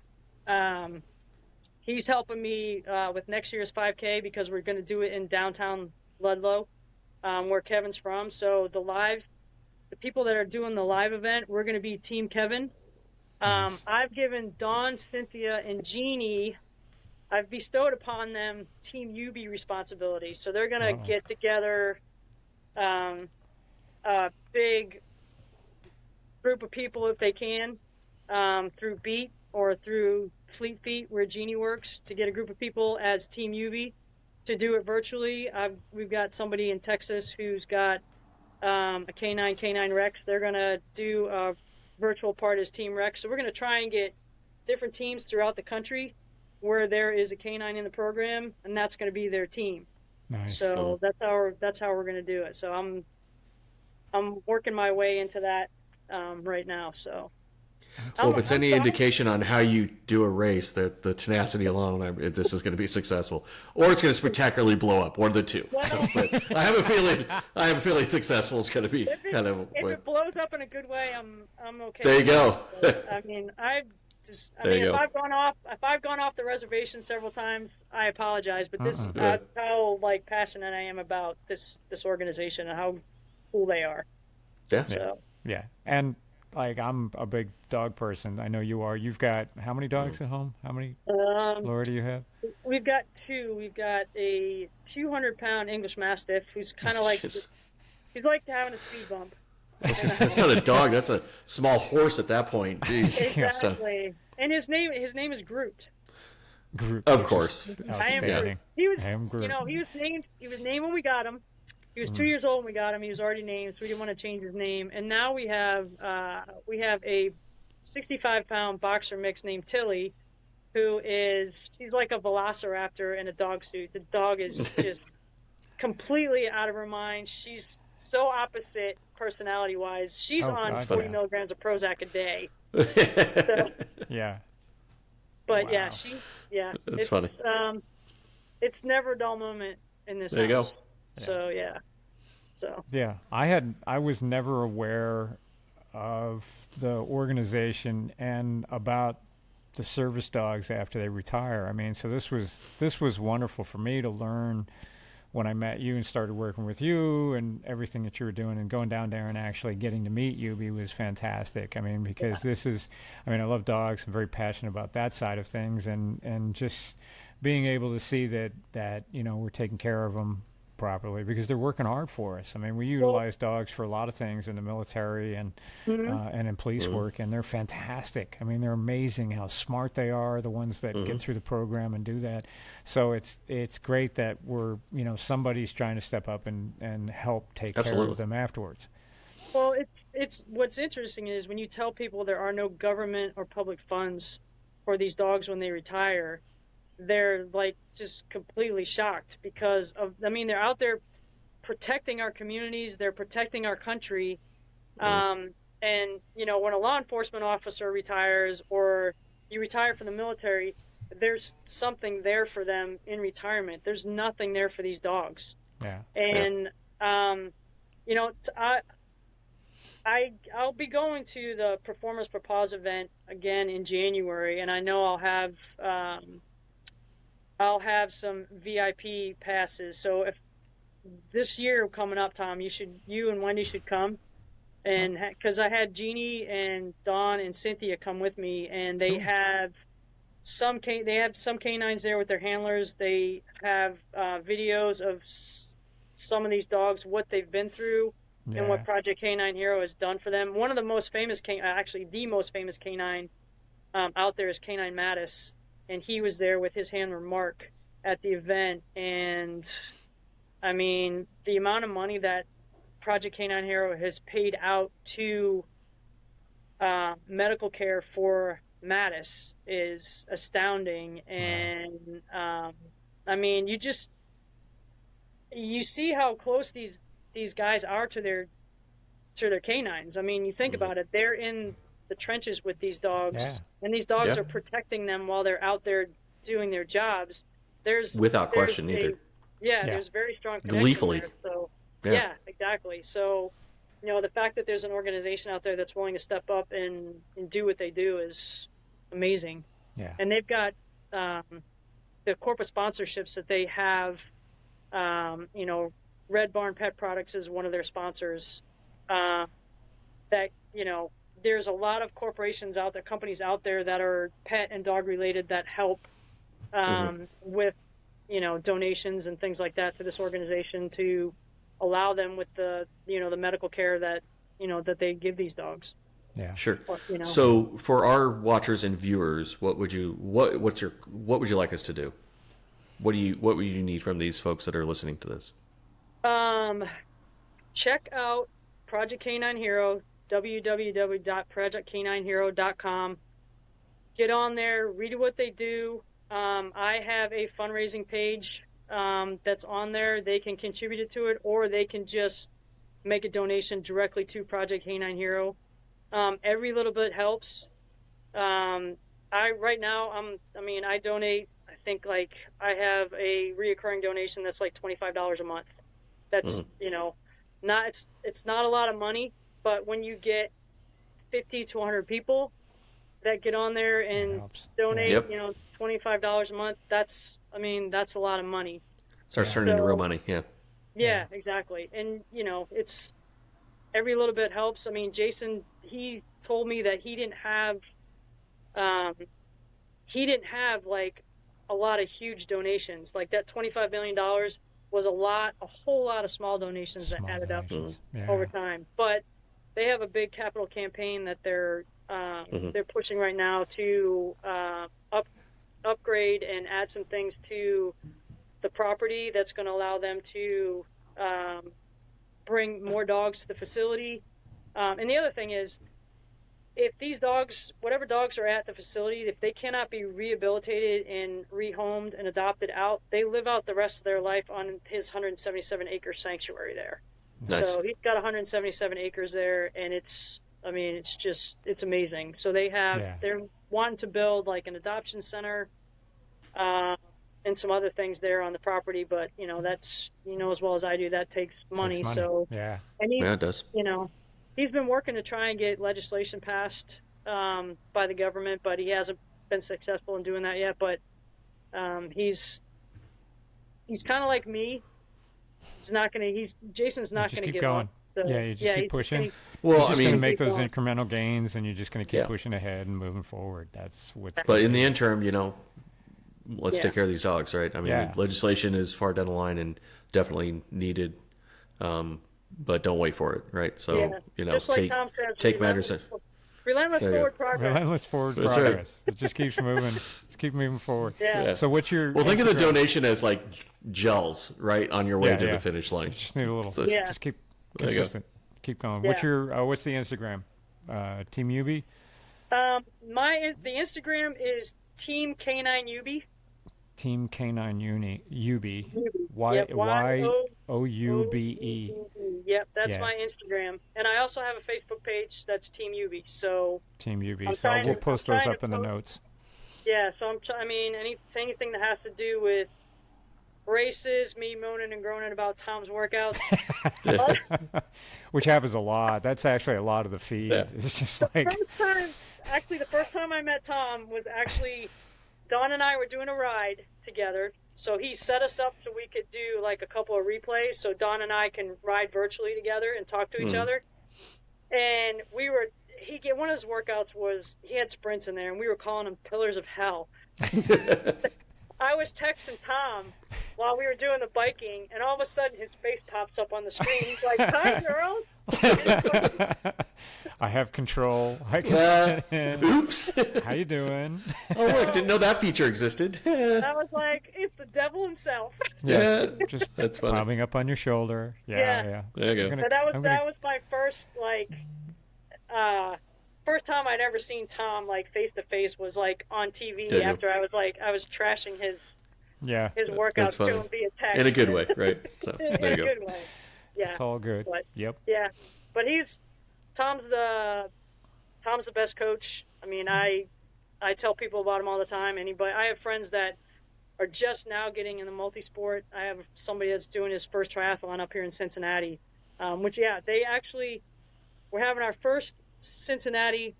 He's helping me with next year's 5K because we're going to do it in downtown Ludlow, where Kevin's from. So the people that are doing the live event, we're going to be Team Kevin. Nice. I've given Dawn, Cynthia, and Jeannie, I've bestowed upon them Team Yoube responsibility. So they're going to get together a big group of people if they can, through Beat or through Fleet Feet, where Jeannie works, to get a group of people as Team Yoube to do it virtually. We've got somebody in Texas who's got a K-9 Rex. They're going to do a virtual part as Team Rex. So we're going to try and get different teams throughout the country where there is a K-9 in the program, and that's going to be their team. Nice. So that's how we're going to do it. So I'm working my way into that right now. So. So if it's any indication on how you do a race, that the tenacity alone, this is going to be successful, or it's going to spectacularly blow up, one of the two. So, but I have a feeling successful is going to be kind of. If it blows up in a good way, I'm okay. There you go. I mean, if I've gone off the reservation several times, I apologize. But this how passionate I am about this organization and how cool they are. Yeah. So. Yeah, and. I'm a big dog person. I know you are. You've got how many dogs at home? How many, Laura, do you have? We've got 2. We've got a 200-pound English Mastiff who's kind of like he's like having a speed bump. That's not a dog. That's a small horse at that point. Jeez. Exactly. And his name is Groot. Groot. Of course. I am Groot. He was named when we got him. He was 2 years old when we got him. He was already named, so we didn't want to change his name. And now we have a 65-pound boxer mix named Tilly, she's like a velociraptor in a dog suit. The dog is just completely out of her mind. She's so opposite personality-wise. She's on 40 milligrams of Prozac a day. So, yeah. But wow. It's funny. It's never a dull moment in this there house. You go. So yeah, I was never aware of the organization and about the service dogs after they retire. I mean, so this was wonderful for me to learn when I met you and started working with you and everything that you were doing, and going down there and actually getting to meet Yoube was fantastic. I mean, because I love dogs. I'm very passionate about that side of things, and just being able to see that we're taking care of them properly, because they're working hard for us. I mean, we utilize dogs for a lot of things in the military and in police work, and they're fantastic. I mean, they're amazing how smart they are, the ones that get through the program and do that. So it's great that we're, somebody's trying to step up and help take care of them afterwards. Well, it's what's interesting is when you tell people there are no government or public funds for these dogs when they retire, they're just completely shocked because they're out there protecting our communities, they're protecting our country. And when a law enforcement officer retires or you retire from the military, there's something there for them in retirement. There's nothing there for these dogs. Yeah. And I'll be going to the Performers for Paws event again in January, and I know I'll have some VIP passes. So if this year coming up, Tom, you and Wendy should come, and because I had Jeannie and Dawn and Cynthia come with me, and they have some canines there with their handlers. They have videos of some of these dogs, what they've been through, and what Project K-9 Hero has done for them. One of the most famous the most famous canine out there is K-9 Mattis. And he was there with his handler, Mark, at the event. And, I mean, the amount of money that Project K-9 Hero has paid out to medical care for Mattis is astounding. And, you see how close these guys are to their canines. I mean, you think about it. They're in the trenches with these dogs, and these dogs are protecting them while they're out there doing their jobs. There's very strong connection gleefully there, so exactly. So the fact that there's an organization out there that's willing to step up and do what they do is amazing. Yeah. And they've got the corporate sponsorships that they have. Red Barn Pet Products is one of their sponsors. That, there's a lot of corporations out there, companies out there that are pet and dog related that help with, donations and things like that to this organization to allow them with the medical care that, that they give these dogs. Yeah. Sure. So for our watchers and viewers, what would you like us to do? What would you need from these folks that are listening to this? Check out Project K-9 Hero, www.projectk9hero.com. Get on there, read what they do. I have a fundraising page that's on there. They can contribute to it, or they can just make a donation directly to Project K-9 Hero. Every little bit helps. I donate. I think I have a reoccurring donation that's like $25 a month. That's it's not a lot of money, but when you get 50 to 100 people that get on there and donate, $25 a month, that's a lot of money. Starts turning into real money. Yeah, exactly. And it's every little bit helps. Jason, he told me that he didn't have like a lot of huge donations. Like that $25 million was a whole lot of small donations that added up over time. But they have a big capital campaign that they're pushing right now to upgrade and add some things to the property that's going to allow them to bring more dogs to the facility. And the other thing is, if these dogs, whatever dogs are at the facility, if they cannot be rehabilitated and rehomed and adopted out, they live out the rest of their life on his 177-acre sanctuary there. Nice. So he's got 177 acres there, and it's amazing. So they're wanting to build like an adoption center and some other things there on the property, but that's, as well as I do, that takes money. So yeah, and it does. He's been working to try and get legislation passed by the government, but he hasn't been successful in doing that yet. But he's kind of like me. Jason's not going to give going. up. So, you just keep pushing. Well, you're just going to make those going. incremental gains, and you're just going to keep pushing ahead and moving forward. That's what's. But in the interim, let's take care of these dogs, right? Legislation is far down the line and definitely needed. But don't wait for it, right? So, just like Tom says, take matters. Relentless forward progress. Relentless forward progress. Right. It just keeps moving. Just keep moving forward. Yeah. So what's your... Well, think of the donation as like gels, right, on your way to the finish line. You just need a little... Just keep consistent. Keep going. Yeah. What's the Instagram? Team Yoube? The Instagram is Team K-9 Yoube. Team K-9 Yoube. Y-O-U-B-E. Yep, that's my Instagram. And I also have a Facebook page that's Team Yoube. So Team Yoube. So we'll post those up in the notes. Yeah, so anything that has to do with races, me moaning and groaning about Tom's workouts. Which happens a lot. That's actually a lot of the feed. Yeah. It's just like... the first time I met Tom was actually... Don and I were doing a ride together, so he set us up so we could do like a couple of replays, so Don and I can ride virtually together and talk to each other. And one of his workouts was, he had sprints in there, and we were calling them pillars of hell. I was texting Tom while we were doing the biking, and all of a sudden his face pops up on the screen. He's like, "Hi, girls." I have control. I can oops. How you doing? Oh, look, didn't know that feature existed. I was like, it's the devil himself. Just that's funny. Popping up on your shoulder. Yeah. There you go. That was my first first time I'd ever seen Tom face to face was on TV after I was trashing his workouts to him via text. In a good way, right? So there you go. Good way. Yeah. It's all good. But, yep. Yeah. But Tom's the best coach. I tell people about him all the time. I have friends that are just now getting in the multi-sport. I have somebody that's doing his first triathlon up here in Cincinnati, we're having our first Cincinnati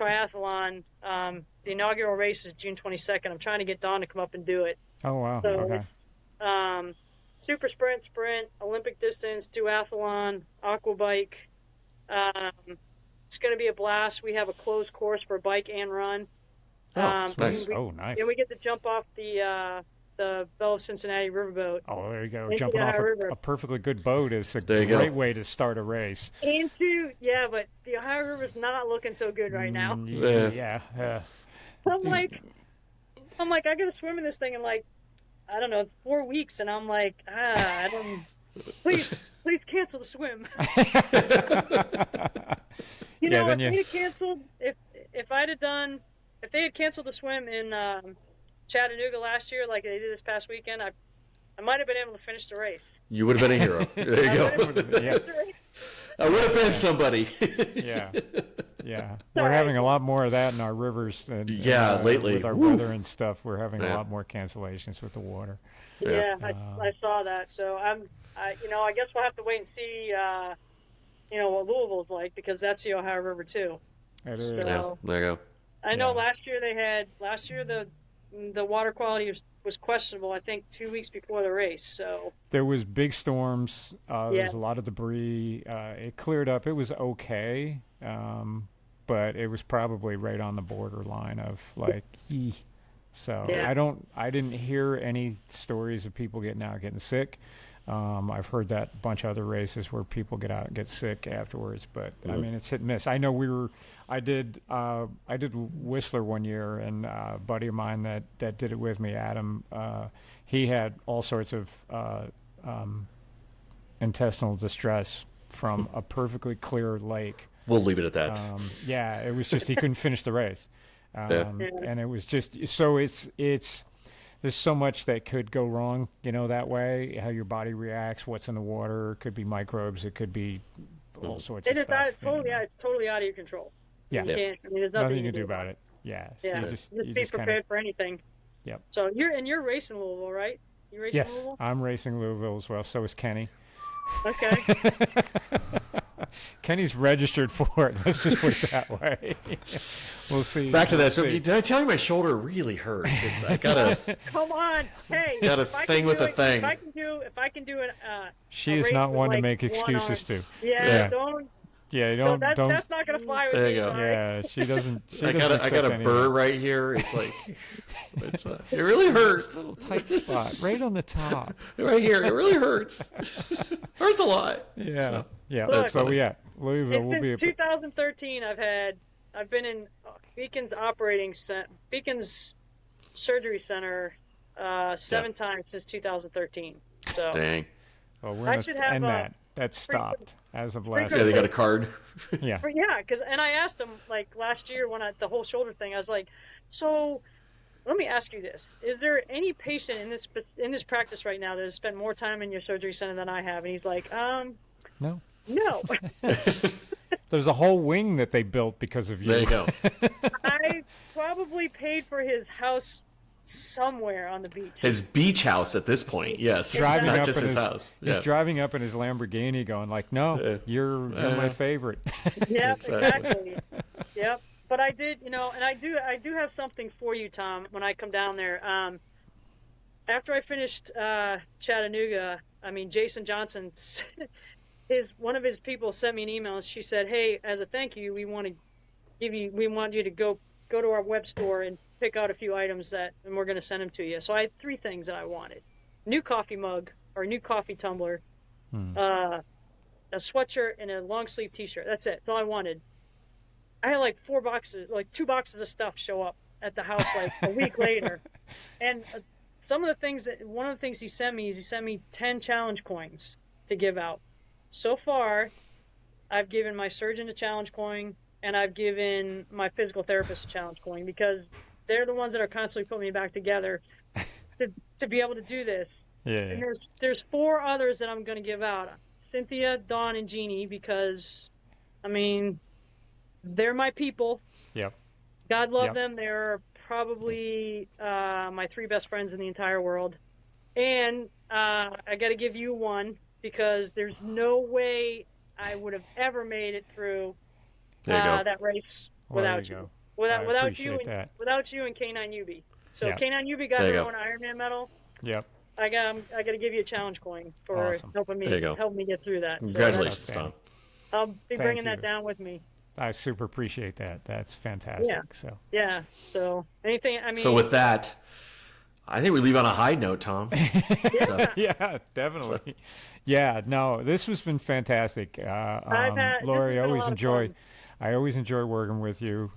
triathlon. The inaugural race is June 22nd. I'm trying to get Dawn to come up and do it. Oh, wow. So Okay. it's super sprint, Olympic distance, duathlon, aqua bike. It's going to be a blast. We have a closed course for bike and run. Oh, nice. Nice. And we get to jump off the Belle of Cincinnati riverboat. Oh, there you go. Into Jumping the off Ohio River. a perfectly good boat is a There you go. great way to start a race. But the Ohio River's not looking so good right now. Yeah. I'm like, I gotta swim in this thing in like, I don't know, 4 weeks, and I'm like, I don't. Please cancel the swim. If they had canceled, if they had canceled the swim in Chattanooga last year, like they did this past weekend, I might have been able to finish the race. You would have been a hero. There you go. Yeah. I would have been somebody. Yeah. We're having a lot more of that in our rivers. Lately. With our weather and stuff, we're having a lot more cancellations with the water. Yeah, I saw that. So I guess we'll have to wait and see, what Louisville's like, because that's the Ohio River too. It is. So, Yeah, there you go. I know last year the water quality was questionable, I think 2 weeks before the race. So there was big storms. There was a lot of debris. It cleared up. It was okay, but it was probably right on the borderline of like, So I didn't hear any stories of people getting sick. I've heard that a bunch of other races where people get out and get sick afterwards, but I mean, it's hit and miss. I know I did Whistler one year, and a buddy of mine that did it with me, Adam, he had all sorts of intestinal distress from a perfectly clear lake. We'll leave it at that. It was just he couldn't finish the race. And it was just so it's there's so much that could go wrong, that way, how your body reacts, what's in the water. It could be microbes, it could be all sorts of stuff. It's totally out of your control. Yeah. You can't, there's nothing you can do about it. Yeah. So yeah. just be prepared for anything. Yep. So you're racing Louisville, right? You racing Louisville? I'm racing Louisville as well. So is Kenny. Okay. Kenny's registered for it. Let's just put it that way. We'll see. Back to that. So, did I tell you my shoulder really hurts? I got a come on. Hey, got a thing with a thing. If I can do an she is not one to make excuses to. Don't. Yeah, don't. That's not gonna fly with me. Sorry. Yeah, she doesn't. I got a burr right here. It's like, it really hurts. A little tight spot right on the top. Right here, it really hurts. Hurts a lot. Yeah, so, That's where we at. Louisville will be. 2013. I've been in Beacon's Beacon's surgery center 7 times since 2013 . So dang. Well, we're going to end that. That stopped as of last year. Yeah, they got a card. Yeah. And I asked them, like, last year when the whole shoulder thing, I was like, so let me ask you this. Is there any patient in this practice right now that has spent more time in your surgery center than I have? And he's like, no. There's a whole wing that they built because of you. There you go. I probably paid for his house somewhere on the beach. His beach house at this point, yes. Driving not up just in his house. He's driving up in his Lamborghini going like, no, you're my favorite. Yeah, exactly. Yep. But I did, and I do have something for you, Tom, when I come down there. After I finished Chattanooga, Jason Johnson, one of his people sent me an email, and she said, hey, as a thank you, we want you to go to our web store and pick out a few items and we're going to send them to you. So I had 3 things that I wanted: new coffee mug or new coffee tumbler, a sweatshirt, and a long sleeve T-shirt. That's it. That's all I wanted. I had like 2 boxes of stuff show up at the house like a week later, and one of the things he sent me 10 challenge coins to give out. So far, I've given my surgeon a challenge coin, and I've given my physical therapist a challenge coin, because they're the ones that are constantly putting me back together to be able to do this. Yeah. And there's 4 others that I'm going to give out: Cynthia, Dawn, and Jeannie, because they're my people. Yep. God love them. They're probably my 3 best friends in the entire world. And I got to give you one, because there's no way I would have ever made it through that race Well, there without you you. go. Without I without you appreciate and that. without you and K-9 Yoube. So Yeah. K-9 Yoube got There you their go. own Ironman medal. Yep. I got to give you a challenge coin for Awesome. helping There you go. me get through that. Congratulations, That's Tom. I'll be Thank bringing you. that down with me. I super appreciate that. That's fantastic. Yeah. So Yeah. So anything. I mean. So with that, I think we leave on a high note, Tom. So, yeah, definitely. Yeah, no, this has been fantastic. Lorrie, I always enjoy working with you.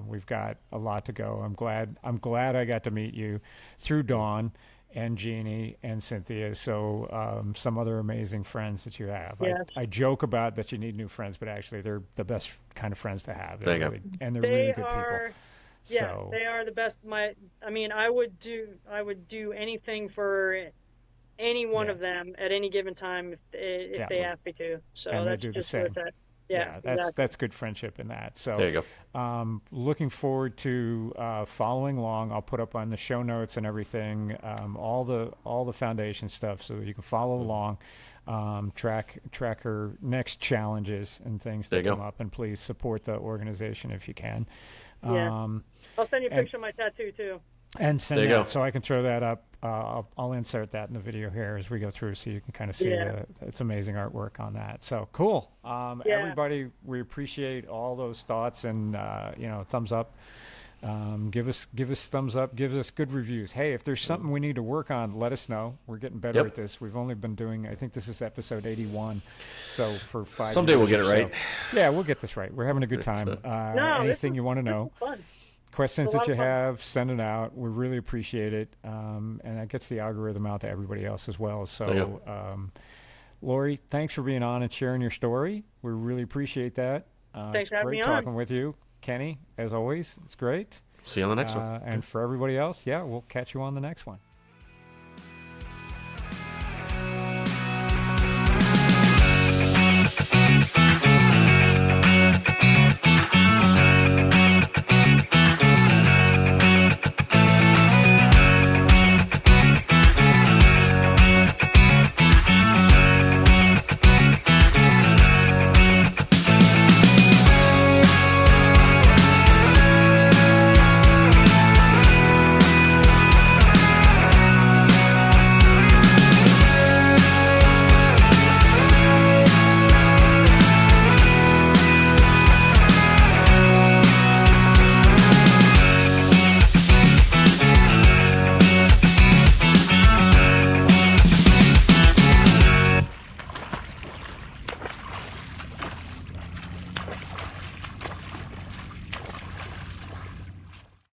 We've got a lot to go. I'm glad I got to meet you through Dawn and Jeannie and Cynthia. So some other amazing friends that you have. Yes. I joke about that you need new friends, but actually they're the best kind of friends to have. There you go. And they're They really good are. people. Yeah, So, they are the best. I mean, I would do anything for any one of them at any given time if they ask me to. So and they that's do the just same. what that. Yeah, that's good friendship in that. So there you go. Looking forward to following along. I'll put up on the show notes and everything all the foundation stuff, so you can follow along, track her next challenges and things that come up, and please support the organization if you can. Yeah. I'll send you a picture of my tattoo too. And send that so I can throw that up. I'll insert that in the video here as we go through, so you can kind of see it's amazing artwork on that. So cool. Everybody, we appreciate all those thoughts and thumbs up. Give us thumbs up. Give us good reviews. Hey, if there's something we need to work on, let us know. We're getting better at this. We've only been doing. I think this is episode 81. So for 5 someday years we'll get it right. Yeah, we'll get this right. We're having a good time. Anything you want to know? Fun. Questions that you have, send it out. We really appreciate it. And that gets the algorithm out to everybody else as well. So, Lorrie, thanks for being on and sharing your story. We really appreciate that. Thanks for having me on. It's great talking with you. Kenny, as always, it's great. See you on the next one. And for everybody else, we'll catch you on the next one.